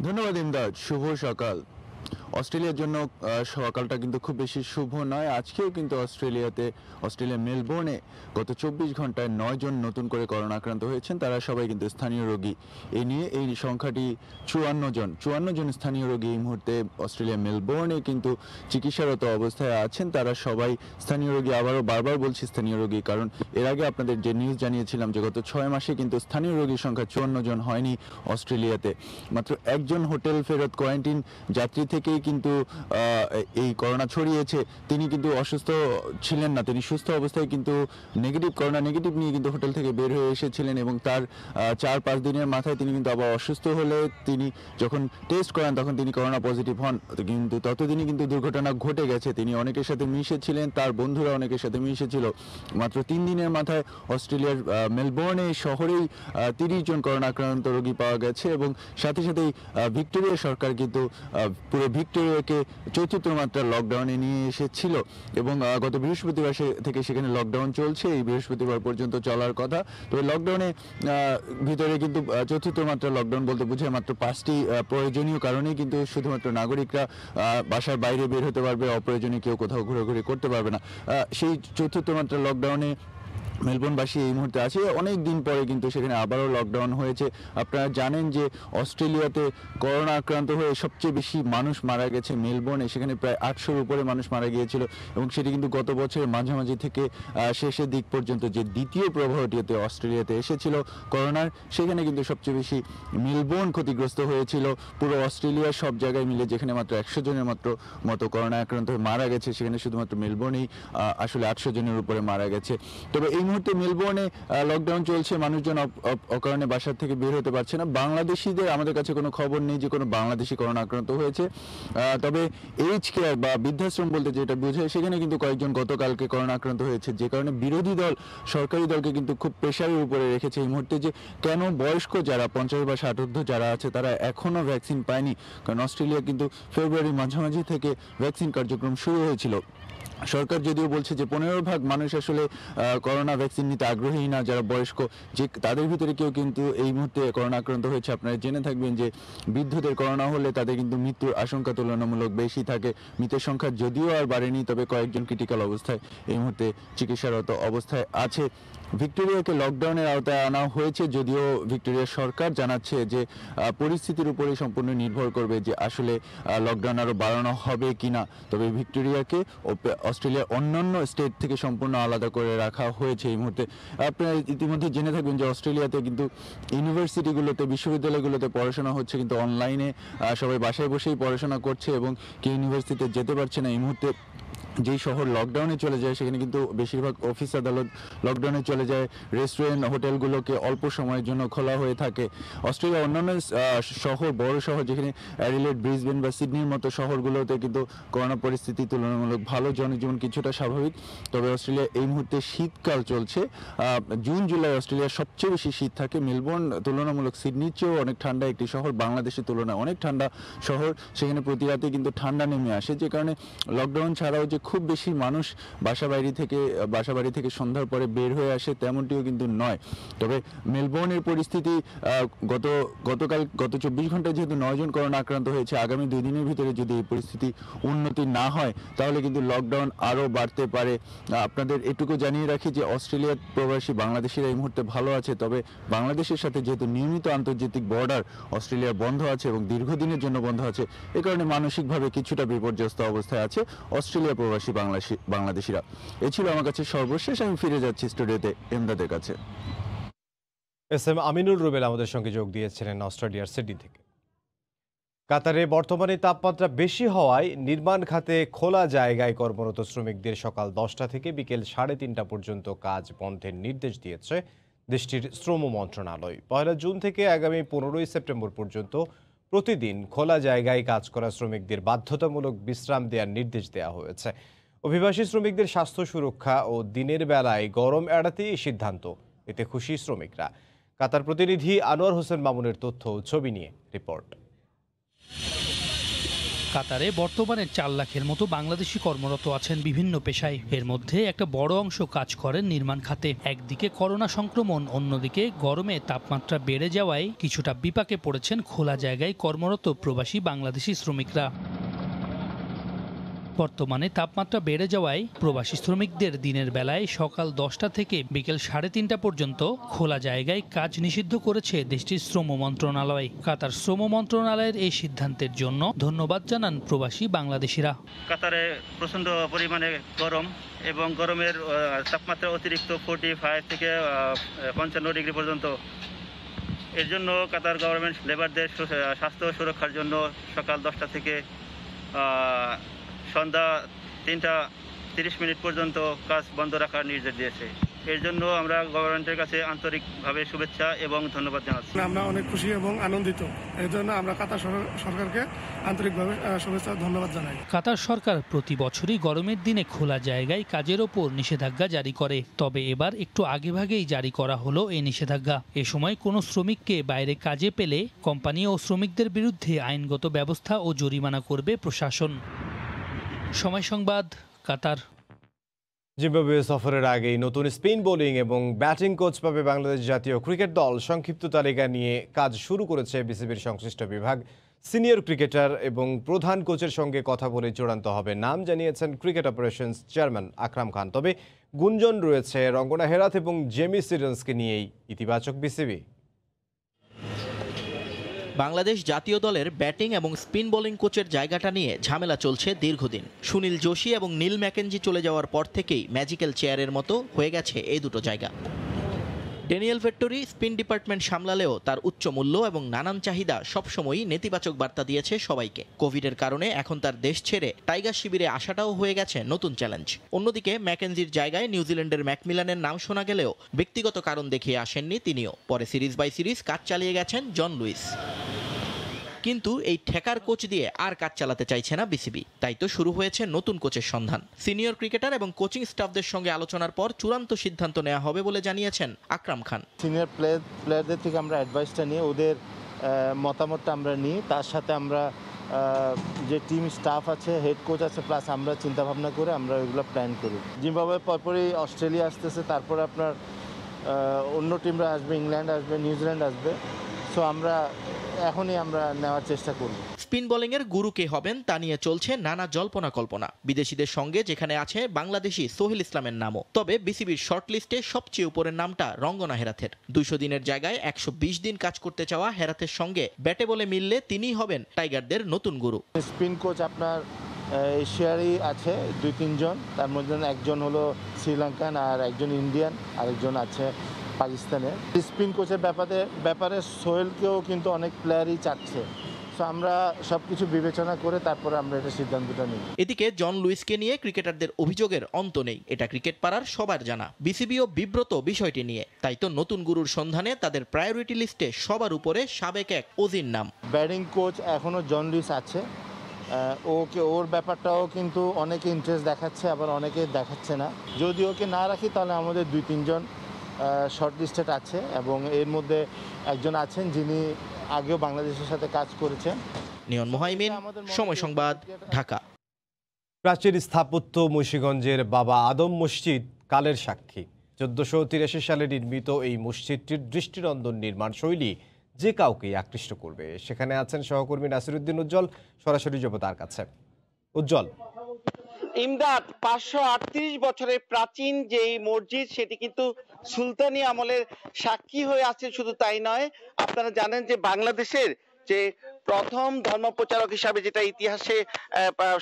Speaker 15: ধন্যবাদ ইমদাদ। শুভ সকাল। অস্ট্রেলিয়ার জন্য সকালটা কিন্তু খুব বেশি শুভ নয়। আজকেও কিন্তু অস্ট্রেলিয়ার মেলবোর্নে গত 24 ঘন্টায় 9 জন নতুন করে করোনা আক্রান্ত হয়েছেন। তারা সবাই কিন্তু স্থানীয় রোগী। এই সংখ্যাটি 54 জন স্থানীয় রোগী এই মুহূর্তে অস্ট্রেলিয়ার মেলবোর্নে কিন্তু চিকিৎসারত অবস্থায় আছেন। তারা সবাই স্থানীয় রোগী। আবারও বারবার বলছি স্থানীয় রোগী, কারণ এর আগে আপনাদের যে নিউজ জানিয়েছিলাম যে গত 6 মাসে কিন্তু স্থানীয় রোগীর সংখ্যা 54 জন হয়নি অস্ট্রেলিয়াতে। মাত্র একজন হোটেল ফেরত কোয়ারেন্টিন যাত্রী থেকেই কিন্তু এই করোনা ছড়িয়েছে। তিনি কিন্তু অসুস্থ ছিলেন না, তিনি সুস্থ অবস্থায় কিন্তু করোনা নেগেটিভ নিয়ে কিন্তু হোটেল থেকে বের হয়ে এসেছিলেন এবং তার 4-5 দিনের মাথায় তিনি কিন্তু আবার অসুস্থ হলে তিনি যখন টেস্ট করেন তখন তিনি করোনা পজিটিভ হন। কিন্তু ততদিনই কিন্তু দুর্ঘটনা ঘটে গেছে। তিনি অনেকের সাথে মিশেছিলেন, তার বন্ধুরা অনেকের সাথে মিশেছিল। মাত্র 3 দিনের মাথায় অস্ট্রেলিয়ার মেলবোর্নে শহরেই 30 জন করোনা আক্রান্ত রোগী পাওয়া গেছে এবং সাথে সাথেই ভিক্টোরিয়া সরকার কিন্তু পুরো ভিক্টোরিয়াকে 4র্থ মাত্রার লকডাউনে নিয়ে এসেছিল এবং গত বৃহস্পতিবার থেকে সেখানে লকডাউন চলছে। এই বৃহস্পতিবার পর্যন্ত চলার কথা। তবে লকডাউনে ভিতরে কিন্তু 4র্থ মাত্রার লকডাউন বলতে বোঝায় মাত্র 5টি প্রয়োজনীয় কারণেই কিন্তু শুধুমাত্র নাগরিকরা বাসার বাইরে বের হতে পারবে, অপ্রয়োজনীয় কেউ কোথাও ঘোরাঘুরি করতে পারবে না। সেই 4র্থ মাত্রার লকডাউনে মেলবোর্নবাসী এই মুহূর্তে আছে। অনেক দিন পরে কিন্তু সেখানে আবারও লকডাউন হয়েছে। আপনারা জানেন যে অস্ট্রেলিয়াতে করোনা আক্রান্ত হয়ে সবচেয়ে বেশি মানুষ মারা গেছে মেলবোর্নে। সেখানে প্রায় 800-র উপরে মানুষ মারা গিয়েছিল এবং সেটি কিন্তু গত বছরের মাঝামাঝি থেকে শেষের দিক পর্যন্ত যে দ্বিতীয় প্রবাহটিতে অস্ট্রেলিয়াতে এসেছিল করোনার, সেখানে কিন্তু সবচেয়ে বেশি মেলবোর্ন ক্ষতিগ্রস্ত হয়েছিল। পুরো অস্ট্রেলিয়ার সব জায়গায় মিলে যেখানে মাত্র 100 জনের মতো করোনা আক্রান্ত হয়ে মারা গেছে, সেখানে শুধুমাত্র মেলবোর্নেই আসলে 800 জনের উপরে মারা গেছে। তবে এই মুহূর্তে মেলবোর্নে লকডাউন চলছে, মানুষজন অকারণে বাসার থেকে বের হতে পারছে না। বাংলাদেশিদের আমাদের কাছে কোনো খবর নেই যে কোনো বাংলাদেশি করোনা আক্রান্ত হয়েছে। তবে এইজ কেয়ার বা বৃদ্ধাশ্রম বলতে যেটা বোঝায়, সেখানে কিন্তু কয়েকজন গতকালকে করোনা আক্রান্ত হয়েছে, যে কারণে বিরোধী দল সরকারি দলকে কিন্তু খুব প্রেশারের উপরে রেখেছে এই মুহূর্তে যে কেন বয়স্ক যারা 50 বা 60 যারা আছে তারা এখনো ভ্যাকসিন পায়নি। কারণ অস্ট্রেলিয়া কিন্তু ফেব্রুয়ারি মাঝামাঝি থেকে ভ্যাকসিন কার্যক্রম শুরু হয়েছিল। সরকার যদিও বলছে যে 15% মানুষ আসলে করোনা ভ্যাকসিন নিতে আগ্রহী না, যারা বয়স্ক, যে তাদের ভিতরে কেউ কিন্তু এই মুহূর্তে করোনা আক্রান্ত হয়েছে। আপনারা জেনে থাকবেন যে বৃদ্ধদের করোনা হলে তাদের কিন্তু মৃত্যুর আশঙ্কা তুলনামূলক বেশি থাকে। মৃতের সংখ্যা যদিও আর বাড়েনি, তবে কয়েকজন ক্রিটিক্যাল অবস্থায় এই মুহূর্তে চিকিৎসারত অবস্থায় আছে। ভিক্টোরিয়াকে লকডাউনের আওতায় আনা হয়েছে, যদিও ভিক্টোরিয়া সরকার জানাচ্ছে যে পরিস্থিতির উপরে সম্পূর্ণ নির্ভর করবে যে আসলে লকডাউন আরও বাড়ানো হবে কিনা। তবে ভিক্টোরিয়াকে অস্ট্রেলিয়ার অন্যান্য স্টেট থেকে সম্পূর্ণ আলাদা করে রাখা হয়েছে এই মুহূর্তে। আপনারা ইতিমধ্যে জেনে থাকবেন যে অস্ট্রেলিয়াতে কিন্তু ইউনিভার্সিটিগুলোতে, বিশ্ববিদ্যালয়গুলোতে পড়াশোনা হচ্ছে কিন্তু অনলাইনে, সবাই বাসায় বসেই পড়াশোনা করছে এবং কেউ ইউনিভার্সিটিতে যেতে পারছে না। এই মুহূর্তে যেই শহর লকডাউনে চলে যায় সেখানে কিন্তু বেশিরভাগ অফিস আদালত লকডাউনে চলে যায়, রেস্টুরেন্ট হোটেলগুলোকে অল্প সময়ের জন্য খোলা হয়ে থাকে। অস্ট্রেলিয়ার অন্যান্য শহর, বড় শহর যেখানে অ্যাডিলেড, ব্রিসবেন বা সিডনির মতো শহরগুলোতে কিন্তু করোনা পরিস্থিতি তুলনামূলক ভালো, জনজীবন কিছুটা স্বাভাবিক। তবে অস্ট্রেলিয়া এই মুহূর্তে শীতকাল চলছে, জুন জুলাই অস্ট্রেলিয়ার সবচেয়ে বেশি শীত থাকে। মেলবোর্ন তুলনামূলক সিডনির চেয়েও অনেক ঠান্ডা একটি শহর, বাংলাদেশের তুলনায় অনেক ঠান্ডা শহর। সেখানে প্রতি রাতে কিন্তু ঠান্ডা নেমে আসে, যে কারণে লকডাউন ছাড়াও যে খুব বেশি মানুষ বাসাবাড়ি থেকে সন্ধ্যার পরে বের হয়ে আসে তেমনটিও কিন্তু নয়। তবে মেলবোর্নের পরিস্থিতি গত 24 ঘন্টায় যেহেতু 9 জন করোনা আক্রান্ত হয়েছে, আগামী 2 দিনের ভিতরে যদি এই পরিস্থিতি উন্নতি না হয় তাহলে কিন্তু লকডাউন আরও বাড়তে পারে। আপনাদের এটুকু জানিয়ে রাখি যে অস্ট্রেলিয়ার প্রবাসী বাংলাদেশিরা এই মুহূর্তে ভালো আছে, তবে বাংলাদেশের সাথে যেহেতু নিয়মিত আন্তর্জাতিক বর্ডার অস্ট্রেলিয়ার বন্ধ আছে এবং দীর্ঘদিনের জন্য বন্ধ আছে, এ কারণে মানসিকভাবে কিছুটা বিপর্যস্ত অবস্থায় আছে অস্ট্রেলিয়া প্রবাসী বাংলাদেশিরা। এ ছিল আমার কাছে সর্বশেষ। আমি ফিরে যাচ্ছি স্টুডিওতে এমদাদের কাছে।
Speaker 1: এস.এম. আমিনুল রুবেল আমাদের সঙ্গে যোগ দিয়েছিলেন অস্ট্রেলিয়ার সিডনি থেকে। কাতারে বর্তমানে তাপমাত্রা বেশি হওয়ায় নির্মাণ খাতে খোলা জায়গায় কর্মরত শ্রমিকদের সকাল 10টা থেকে বিকেল 3:30 পর্যন্ত কাজ বন্ধের নির্দেশ দিয়েছে দেশটির শ্রম মন্ত্রণালয়। 1 জুন থেকে আগামী 15 সেপ্টেম্বর পর্যন্ত প্রতিদিন খোলা জায়গায় কাজ করা শ্রমিকদের বাধ্যতামূলক বিশ্রাম দেওয়ার নির্দেশ দেওয়া হয়েছে। অভিবাসী শ্রমিকদের স্বাস্থ্য সুরক্ষা ও দিনের বেলায় গরম এড়াতে এই সিদ্ধান্ত, এতে খুশি শ্রমিকরা। কাতার প্রতিনিধি আনোয়ার হোসেন মামুনের তথ্য, ছবি নিয়ে রিপোর্ট।
Speaker 7: কাতারে বর্তমানে 4 লাখের মতো বাংলাদেশি কর্মরত আছেন বিভিন্ন পেশায়। এর মধ্যে একটা বড় অংশ কাজ করেন নির্মাণ খাতে। একদিকে করোনা সংক্রমণ, অন্যদিকে গরমে তাপমাত্রা বেড়ে যাওয়ায় কিছুটা বিপাকে পড়েছেন খোলা জায়গায় কর্মরত প্রবাসী বাংলাদেশি শ্রমিকরা। বর্তমানে তাপমাত্রা বেড়ে যাওয়ায় প্রবাসী শ্রমিকদের দিনের বেলায় সকাল 10টা থেকে বিকেল 3:30 পর্যন্ত খোলা জায়গায় কাজ নিষিদ্ধ করেছে দেশটির শ্রম মন্ত্রণালয়। কাতার শ্রম মন্ত্রণালয়ের এই সিদ্ধান্তের জন্য ধন্যবাদ জানান প্রবাসী বাংলাদেশিরা।
Speaker 16: কাতারে প্রচণ্ড পরিমাণে গরম এবং গরমের তাপমাত্রা অতিরিক্ত 45 থেকে 55 ডিগ্রি পর্যন্ত। এর জন্য কাতার গভর্নমেন্ট লেবারদের স্বাস্থ্য সুরক্ষার জন্য সকাল 10টা থেকে সন্ধ্যা 3:30 পর্যন্ত কাজ বন্ধ রাখার নির্দেশ দিয়েছে। এর জন্য আমরা গভর্নমেন্টের কাছে আন্তরিকভাবে শুভেচ্ছা এবং ধন্যবাদ জানাচ্ছি।
Speaker 17: আমরা অনেক খুশি এবং আনন্দিত, এর জন্য আমরা কাতার সরকারকে আন্তরিকভাবে শুভেচ্ছা ধন্যবাদ জানাই।
Speaker 7: কাতার সরকার প্রতি বছরই গরমের দিনে খোলা জায়গায় কাজের ওপর নিষেধাজ্ঞা জারি করে, তবে এবার একটু আগেভাগেই জারি করা হলো এই নিষেধাজ্ঞা। এ সময় কোনো শ্রমিককে বাইরে কাজে পেলে কোম্পানি ও শ্রমিকদের বিরুদ্ধে আইনগত ব্যবস্থা ও জরিমানা করবে প্রশাসন। সময় সংবাদ, কাতার।
Speaker 1: জিম্বাবুয়ে সফরের আগেই নতুন স্পিন বোলিং এবং ব্যাটিং কোচ পাবে বাংলাদেশ জাতীয় ক্রিকেট দল। সংক্ষিপ্ত তালিকা নিয়ে কাজ শুরু করেছে বিসিবির সংশ্লিষ্ট বিভাগ। সিনিয়র ক্রিকেটার এবং প্রধান কোচের সঙ্গে কথা বলে চূড়ান্ত হবে নাম, জানিয়েছেন cricket operations chairman Akram Khan. তবে গুঞ্জন রয়েছে রঙ্গনা হেরাথ এবং জেমি সিডন্সকে নিয়েই ইতিবাচক বিসিবি।
Speaker 18: বাংলাদেশ জাতীয় দলের ব্যাটিং এবং স্পিন বোলিং কোচের জায়গাটা নিয়ে ঝামেলা চলছে দীর্ঘদিন। সুনীল যোশী এবং নীল ম্যাকেঞ্জি চলে যাওয়ার পর থেকেই ম্যাজিক্যাল চেয়ারের মতো হয়ে গেছে এই দুটো জায়গা। ড্যানিয়েল ভেট্টোরি স্পিন ডিপার্টমেন্ট সামলালেও তার উচ্চ মূল্য এবং নানান চাহিদা সবসময়ই নেতিবাচক বার্তা দিয়েছে সবাইকে। কোভিডের কারণে এখন তার দেশ ছেড়ে টাইগার শিবিরে আসাটাও হয়ে গেছে নতুন চ্যালেঞ্জ। অন্যদিকে ম্যাকেঞ্জির জায়গায় নিউজিল্যান্ডের ম্যাকমিলানের নাম শোনা গেলেও ব্যক্তিগত কারণ দেখিয়ে আসেননি তিনিও। পরে সিরিজ বাই সিরিজ কাজ চালিয়ে গেছেন জন লুইস। কিন্তু এই ঠেকার কোচ দিয়ে আর কাজ চালাতে চাইছে না বিসিবি, তাই তো শুরু হয়েছে নতুন কোচের সন্ধান। সিনিয়র ক্রিকেটার এবং কোচিং স্টাফদের সঙ্গে আলোচনার পর চূড়ান্ত সিদ্ধান্ত নেওয়া হবে বলে জানিয়েছেন আকরাম খান।
Speaker 19: সিনিয়র প্লেয়ারদের থেকে আমরা অ্যাডভাইসটা নিয়ে ওদের মতামতটা আমরা নিই, তার সাথে আমরা যে টিম স্টাফ আছে, হেড কোচ আছে, প্লাস আমরা চিন্তা ভাবনা করে আমরা ওইগুলো প্ল্যান করি। জিম্বাবুয়ের পরপরই অস্ট্রেলিয়া আসতেছে, তারপরে আপনার অন্য টিমরা আসবে, ইংল্যান্ড আসবে, নিউজিল্যান্ড আসবে। সো আমরা এখনই আমরা নেওয়ার চেষ্টা করব।
Speaker 18: স্পিন বোলিংয়ের গুরু কে হবেন তা নিয়ে চলছে নানা জল্পনা কল্পনা। বিদেশিদের সঙ্গে যেখানে আছে বাংলাদেশি সোহেল ইসলামের নামও। তবে বিসিবির শর্টলিস্টে সবচেয়ে উপরের নামটা রঙ্গনা হেরাথের। 200 দিনের জায়গায় 120 দিন কাজ করতে চাওয়া হেরাথের সঙ্গে ব্যাটে বলে মিললে তিনিই হবেন টাইগারদের নতুন গুরু।
Speaker 19: স্পিন কোচ আপনার এশিয়ারই আছে 2-3 জন, তার মধ্যে একজন হলো শ্রীলঙ্কান আর একজন ইন্ডিয়ান, আরেকজন আছে পাকিস্তানের। স্পিন কোচের ব্যাপারে সোহেলকেও কিন্তু অনেক প্লেয়ারই চাচ্ছে। সো আমরা সবকিছু বিবেচনা করে তারপরে আমরা এটা সিদ্ধান্তটা নিই।
Speaker 18: এদিকে জন লুইসকে নিয়ে ক্রিকেটারদের অভিযোগের অন্ত নেই, এটা ক্রিকেট পাড়ার সবার জানা। বিসিবিও বিব্রত বিষয়টি নিয়ে, তাই তো নতুন গুরুর সন্ধানে তাদের প্রায়োরিটি লিস্টে সবার উপরে সাবেক এক অজির নাম।
Speaker 19: ব্যাটিং কোচ এখনো জন লুইস আছে, ওর ব্যাপারটাও কিন্তু অনেকে ইন্টারেস্ট দেখাচ্ছে, আবার অনেকে দেখাচ্ছে না। যদি ওকে না রাখি তাহলে আমাদের 2-3 জন শর্ট লিস্টেড আছে এবং এর মধ্যে একজন আছেন যিনি আগেও বাংলাদেশের সাথে কাজ করেছেন।
Speaker 18: নিয়ন মোহাইমিন, সময় সংবাদ, ঢাকা।
Speaker 1: প্রাচীর স্থাপত্য মুন্সিগঞ্জের বাবা আদম মসজিদ কালের সাক্ষী। 1483 সালে নির্মিত এই মসজিদটির দৃষ্টিনন্দন নির্মাণ শৈলী যে কাউকেই আকৃষ্ট করবে। সেখানে আছেন সহকর্মী নাসিরউদ্দিন উজ্জ্বল, সরাসরি যাব তার কাছে। উজ্জ্বল।
Speaker 11: ইমদাদ, 538 বছরের প্রাচীন যে মসজিদ সেটি কিন্তু সুলতানি আমলের সাক্ষী হয়ে আছে। শুধু তাই নয়, আপনারা জানেন যে বাংলাদেশের যে প্রথম ধর্ম প্রচারক হিসাবে যেটা ইতিহাসে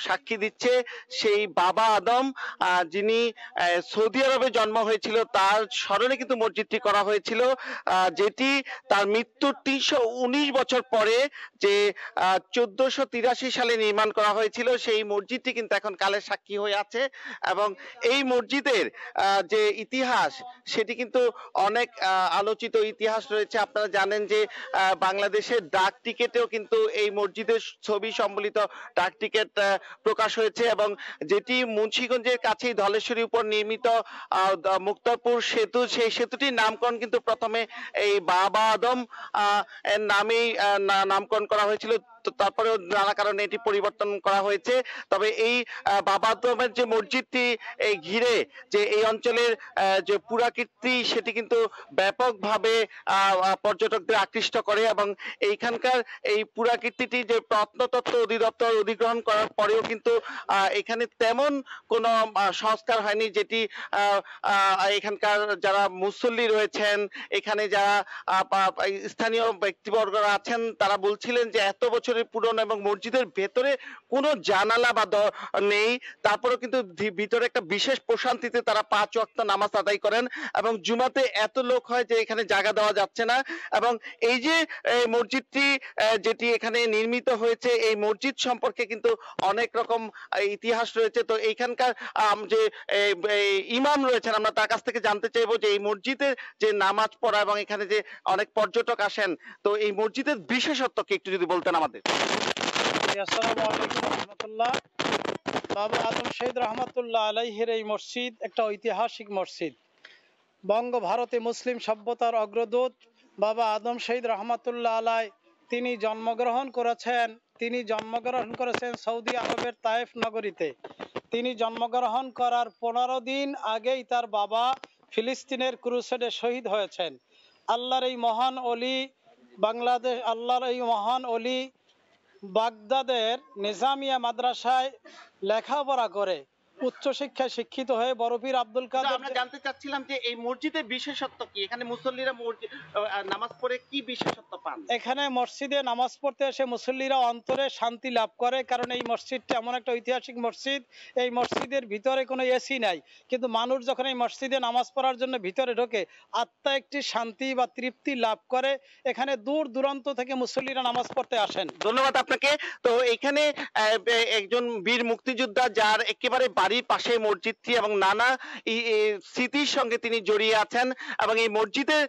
Speaker 11: সাক্ষী দিচ্ছে, সেই বাবা আদম যিনি সৌদি আরবে জন্ম হয়েছিল তার স্মরণে কিন্তু মসজিদটি করা হয়েছিল, যেটি তার মৃত্যুর 319 বছর পরে যে 1483 সালে নির্মাণ করা হয়েছিল সেই মসজিদটি কিন্তু এখন কালের সাক্ষী হয়ে আছে। এবং এই মসজিদের যে ইতিহাস সেটি কিন্তু অনেক আলোচিত ইতিহাস রয়েছে। আপনারা জানেন যে বাংলাদেশের ডাক টিকেটেও কিন্তু এই মসজিদের ছবি সম্বলিত ডাক টিকেট প্রকাশ হয়েছে, এবং যেটি মুন্সিগঞ্জের কাছেই ধলেশ্বরীর উপর নির্মিত মুক্তারপুর সেতু, সেই সেতুটির নামকরণ কিন্তু প্রথমে এই বাবা আদম এর নামেই নামকরণ করা হয়েছিল। তো তারপরেও নানা কারণে এটি পরিবর্তন করা হয়েছে। তবে এই বাবা আদমের যে মসজিদটি এই ঘিরে যে এই অঞ্চলের যে পুরাকীর্তি সেটি কিন্তু ব্যাপকভাবে পর্যটকদের আকৃষ্ট করে, এবং এইখানকার এই পুরাকীর্তিটি যে প্রত্নতত্ত্ব অধিদপ্তর অধিগ্রহণ করার পরেও কিন্তু এখানে তেমন কোনো সংস্কার হয়নি, যেটি এখানকার যারা মুসল্লি রয়েছেন, এখানে যারা স্থানীয় ব্যক্তিবর্গরা আছেন তারা বলছিলেন যে এত বছরের পুরনো এবং মসজিদের ভেতরে কোনো জানালা বা নেই, তারপরেও কিন্তু ভিতরে একটা বিশেষ প্রশান্তিতে তারা 5 ওয়াক্ত নামাজ আদায় করেন, এবং জুমাতে এত লোক হয় যে এখানে জায়গা দেওয়া যাচ্ছে না। এবং এই যে মসজিদটি যেটি এখানে নির্মিত হয়েছে, এই মসজিদ সম্পর্কে কিন্তু অনেক রকম ইতিহাস রয়েছে। তো এইখানকার যে ইমাম রয়েছেন, আমরা তার কাছ থেকে জানতে চাইবো যে এই মসজিদের যে নামাজ পড়া এবং এখানে যে অনেক পর্যটক আসেন, তো এই মসজিদের বিশেষত্ব কি একটু যদি বলতেন আমাদের।
Speaker 21: আসসালামু আলাইকুম রাহমাতুল্লাহ। বাবা আদম শহীদ রহমাতুল্লাহ আলাইহির এই মসজিদ একটা ঐতিহাসিক মসজিদ। বঙ্গ ভারতে মুসলিম সভ্যতার অগ্রদূত বাবা আদম শহীদ রহমাতুল্লাহ আলাই তিনি জন্মগ্রহণ করেছেন সৌদি আরবের তায়েফ নগরীতে। তিনি জন্মগ্রহণ করার 15 দিন আগেই তার বাবা ফিলিস্তিনের ক্রুসেডে শহীদ হয়েছেন। আল্লাহর এই মহান অলি বাগদাদের নিজামিয়া মাদ্রাসায় লেখাপড়া করে উচ্চশিক্ষায় শিক্ষিত হয়ে বড়পীর আব্দুল কাদের।
Speaker 11: আমরা জানতে চাচ্ছিলাম যে এই মসজিদের বিশেষত্ব কি, এখানে মুসল্লিরা নামাজ পড়ে কি বিশেষত্ব পান?
Speaker 21: এখানে মসজিদে নামাজ পড়তে এসে মুসল্লিরা অন্তরে শান্তি লাভ করে, কারণ এই মসজিদটা এমন একটা ঐতিহাসিক মসজিদ, এই মসজিদের ভিতরে কোনো এসি নাই, কিন্তু মানুষ যখন এই মসজিদে নামাজ পড়ার জন্য ভিতরে ঢোকে আত্মা একটি শান্তি বা তৃপ্তি লাভ করে। এখানে দূর দূরান্ত থেকে মুসল্লিরা নামাজ পড়তে আসেন।
Speaker 11: ধন্যবাদ আপনাকে। তো এখানে একজন বীর মুক্তিযোদ্ধা যার একেবারে বাড়ির পাশে মসজিদটি এবং নানা স্মৃতির সঙ্গে তিনি জড়িয়ে আছেন, এবং এই মসজিদের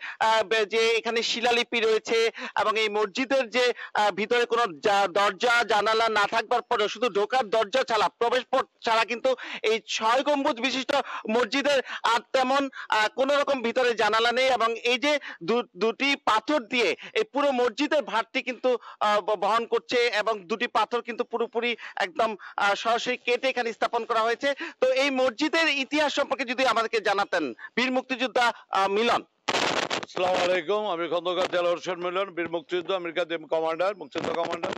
Speaker 11: যে এখানে শিলালিপি রয়েছে এবং এই মসজিদের যে ভিতরে কোনো দরজা জানালা না থাকবার পরেও শুধু ঢোকার দরজা ছাড়া, প্রবেশ পথ ছাড়া কিন্তু এই 6 গম্বুজ বিশিষ্ট মসজিদের আর তেমন কোন রকম ভিতরে জানালা নেই, এবং এই যে দুটি পাথর দিয়ে এই পুরো মসজিদের ভারটি কিন্তু বহন করছে, এবং দুটি পাথর কিন্তু পুরোপুরি একদম সরাসরি কেটে এখানে স্থাপন করা হয়েছে। তো এই মসজিদের ইতিহাস সম্পর্কে যদি আমাদেরকে জানাতেন বীর মুক্তিযোদ্ধা মিলন।
Speaker 22: আসসালামু আলাইকুম, আমি খন্দকার দেলোয়ার হোসেন মিলন, বীর মুক্তিযোদ্ধা আমেরিকা কমান্ডার, মুক্তিযোদ্ধা কমান্ডার।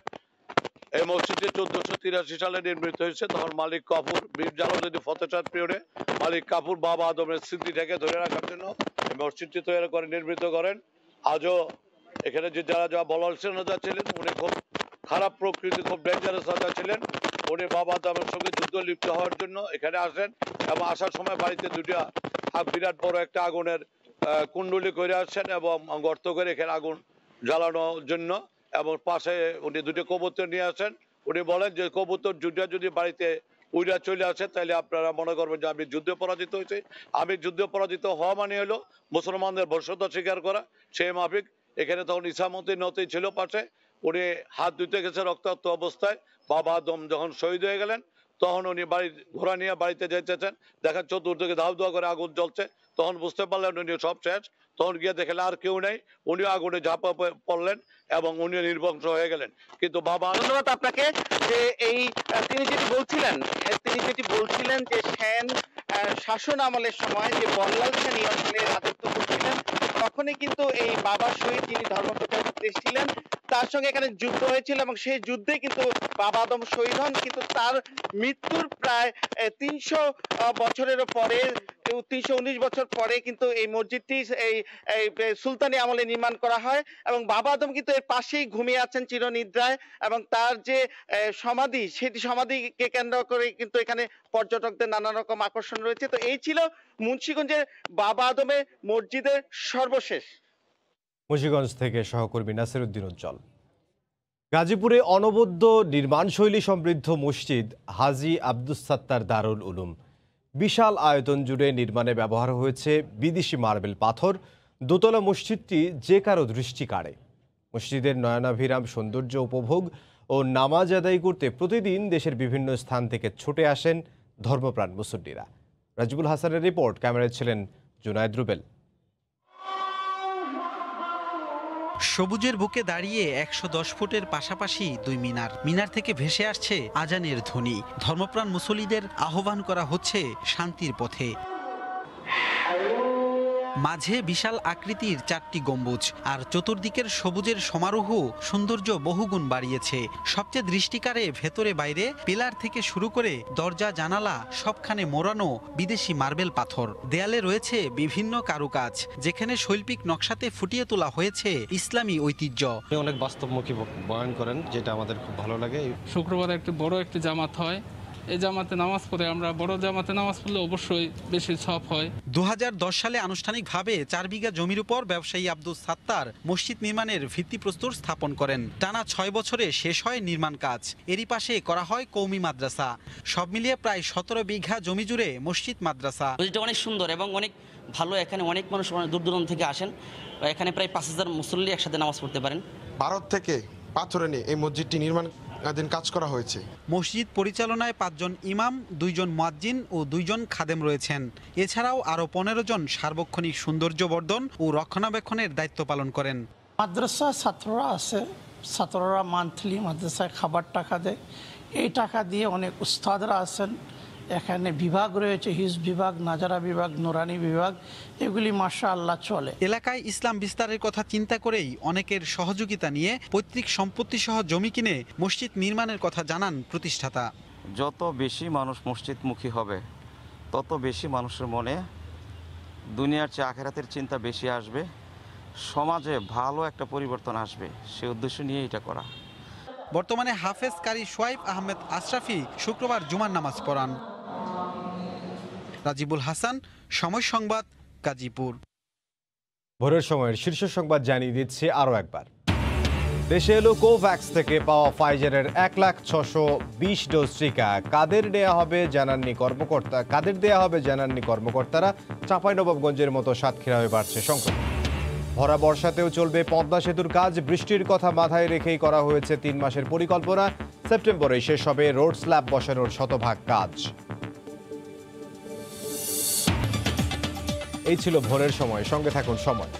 Speaker 2: এই মসজিদটি 1483 সালে নির্মিত হয়েছে। তখন মালিক কাফুর বীর জালালউদ্দিন ফতেহচাঁদ পিরিয়ডে মালিক কাফুর বাবা আদমের স্মৃতিটাকে ধরে রাখার জন্য এই মসজিদটি তৈরি করে নির্মিত করেন। আজও এখানে যে যারা বলালসেন রাজা ছিলেন, উনি খুব খারাপ প্রকৃতি, খুব ডেঞ্জারাস রাজা ছিলেন। উনি বাবা আদমের সঙ্গে যুদ্ধ লিপ্ত হওয়ার জন্য এখানে আসেন এবং আসার সময় বাড়িতে দুটা বিরাট বড় একটা আগুনের কুণ্ডলি করে আসছেন এবং গর্ত করে এখানে আগুন জ্বালানোর জন্য, এবং পাশে উনি দুটো কবুতর নিয়ে আসেন। উনি বলেন যে কবুতর যদি বাড়িতে উইরা চলে আসে তাহলে আপনারা মনে করবেন যে আমি যুদ্ধে পরাজিত হয়েছি। আমি যুদ্ধে পরাজিত হওয়া মানে হলো মুসলমানদের বর্ষতা স্বীকার করা। সেই মাফিক এখানে তখন ইসামতি নতি ছিল পাশে, উনি হাত ধুতে গেছে রক্তাক্ত অবস্থায়। বাবা আদম যখন শহীদ হয়ে গেলেন তখন উনি ঘোড়া নিয়ে বাড়িতে যেতেছেন, দেখেন চতুর্দিকে ধাউ ধাউ করে আগুন জ্বলছে। তখন বুঝতে পারলেন উনি সব শেষ। তখন গিয়ে দেখলেন আর কেউ নেই, উনিও আগুনে ঝাঁপা পড়লেন এবং উনি নির্বংশ হয়ে গেলেন। কিন্তু বাবা,
Speaker 11: ধন্যবাদ আপনাকে। যে এই তিনি যেটি বলছিলেন যে সেন শাসন আমলের সময় যে বল্লাল সেন এই অঞ্চলে রাজত্ব করছিলেন, তখনই কিন্তু এই বাবা শহীদ যিনি ধর্মপ্রচার করতে এসেছিলেন তার সঙ্গে এখানে যুদ্ধ হয়েছিল এবং সেই যুদ্ধে কিন্তু বাবা আদম শহীদ হন। কিন্তু তার মৃত্যুর প্রায় 300 বছরেরও পরে, 319 বছর পরে কিন্তু এই মসজিদটি এই সুলতানি আমলে নির্মাণ করা হয় এবং বাবা আদম কিন্তু এর পাশেই ঘুমিয়ে আছেন চিরনিদ্রায়, এবং তার যে সমাধি, সেটি সমাধিকে কেন্দ্র করে কিন্তু এখানে পর্যটকদের নানা রকম আকর্ষণ রয়েছে। তো এই ছিল মুন্সিগঞ্জের বাবা আদমের মসজিদের সর্বশেষ।
Speaker 1: মুন্সিগঞ্জ থেকে সহকর্মী নাসিরউদ্দিন উজ্জ্বল। গাজীপুরে অনবদ্য নির্মাণশৈলী সমৃদ্ধ মসজিদ হাজী আব্দুস সাত্তার দারুল উলুম। বিশাল আয়তন জুড়ে নির্মাণে ব্যবহার হয়েছে বিদেশি মার্বেল পাথর। দোতলা মসজিদটি যে কারো দৃষ্টি কাড়ে। মসজিদের নয়নাভিরাম সৌন্দর্য উপভোগ ও নামাজ আদায় করতে প্রতিদিন দেশের বিভিন্ন স্থান থেকে ছুটে আসেন ধর্মপ্রাণ মুসল্লিরা। রাজিবুল হাসানের রিপোর্ট, ক্যামেরায় ছিলেন জুনায়েদ রুবেল।
Speaker 3: সবুজের বুকে দাঁড়িয়ে 110 ফুটের পাশাপাশি দুই মিনার থেকে ভেসে আসছে আজানের ধ্বনি। ধর্মপ্রাণ মুসল্লিদের আহ্বান করা হচ্ছে শান্তির পথে। মাঝে বিশাল আকৃতির 4টি গম্বুজ আর চতুর্দিকের সবুজের সমারোহ সৌন্দর্য বহুগুণ বাড়িয়েছে। সবচেয়ে দৃষ্টিকারে ভেতরে বাইরে পিলার থেকে শুরু করে দরজা জানালা সবখানে মোড়ানো বিদেশি মার্বেল পাথর। দেয়ালে রয়েছে বিভিন্ন কারুকাজ, যেখানে শৈল্পিক নকশাতে ফুটিয়ে তোলা হয়েছে ইসলামী ঐতিহ্য।
Speaker 22: অনেক বাস্তবমুখী বয়ান করেন, যেটা আমাদের খুব ভালো লাগে।
Speaker 24: শুক্রবার বড় একটি জামাত হয়, এই জামাতে নামাজ পড়ে আমরা বড় জামাতে নামাজ পড়লে অবশ্যই বেশি সওয়াব হয়।
Speaker 3: 2010 সালে আনুষ্ঠানিকভাবে 4 বিঘা জমির উপর ব্যবসায়ী আব্দুস সাত্তার মসজিদ নির্মাণের ভিত্তিপ্রস্তর স্থাপন করেন। টানা 6 বছরে শেষ হয় নির্মাণ কাজ। এরই পাশে করা হয় কওমি মাদ্রাসা। সব মিলিয়ে প্রায় 17 বিঘা জমি জুড়ে মসজিদ মাদ্রাসা।
Speaker 25: মসজিদটা অনেক সুন্দর এবং অনেক ভালো। এখানে অনেক মানুষ দূর দূরান্ত থেকে আসেন। এখানে প্রায় 5000 মুসল্লি একসাথে নামাজ পড়তে পারেন।
Speaker 26: ভারত থেকে পাথর এনে এই মসজিদটি নির্মাণ কাজ করা হয়েছে।
Speaker 3: মসজিদ পরিচালনায় 5 জন ইমাম, 2 জন মুয়াজ্জিন ও 2 জন খাদেম রয়েছেন। এছাড়াও আরো 15 জন সার্বক্ষণিক সৌন্দর্য বর্ধন ও রক্ষণাবেক্ষণের দায়িত্ব পালন করেন।
Speaker 27: মাদ্রাসা ছাত্ররা আছে, ছাত্ররা মান্থলি মাদ্রাসায় খাবার টাকা দেয়। এই টাকা দিয়ে অনেক উস্তাদরা আছেন। এখানে বিভাগ রয়েছে, হিজ বিভাগ, নাজারা বিভাগ, নুরানি বিভাগ, এগুলি মাশাআল্লাহ চলে।
Speaker 3: এলাকায় ইসলাম বিস্তারের কথা চিন্তা করেই অনেকের সহযোগিতা নিয়ে পৈতৃক সম্পত্তি সহ জমি কিনে মসজিদ নির্মাণের কথা জানান প্রতিষ্ঠাতা।
Speaker 28: যত বেশি মানুষ মসজিদমুখী হবে তত বেশি মানুষের মনে দুনিয়ার চেয়ে আখিরাতের চিন্তা বেশি আসবে, সমাজে ভালো একটা পরিবর্তন আসবে, সে উদ্দেশ্য নিয়ে এটা করা।
Speaker 3: বর্তমানে হাফেজ কারি সোয়াইব আহমেদ আশরাফি শুক্রবার জুমার নামাজ পড়ান। রাজিবুল হাসান, সময় সংবাদ, গাজীপুর।
Speaker 1: ভোরের সময়ের শীর্ষ সংবাদ জানিয়ে দিচ্ছে আরও একবার। দেশে এলো কোভ্যাক্স থেকে পাওয়া ফাইজারের 1,620 ডোজ টিকা। কাদের দেয়া হবে জানাননি কর্মকর্তারা। চাঁপাইনবাবগঞ্জের মতো সাতক্ষীরায় বাড়ছে সংক্রমণ। ভরা বর্ষাতেও চলবে পদ্মা সেতুর কাজ। বৃষ্টির কথা মাথায় রেখেই করা হয়েছে 3 মাসের পরিকল্পনা। সেপ্টেম্বরে শেষ হবে রোড স্ল্যাব বসানোর শতভাগ কাজ। এই ছিল ভোরের সময়। সঙ্গে থাকুন সময়।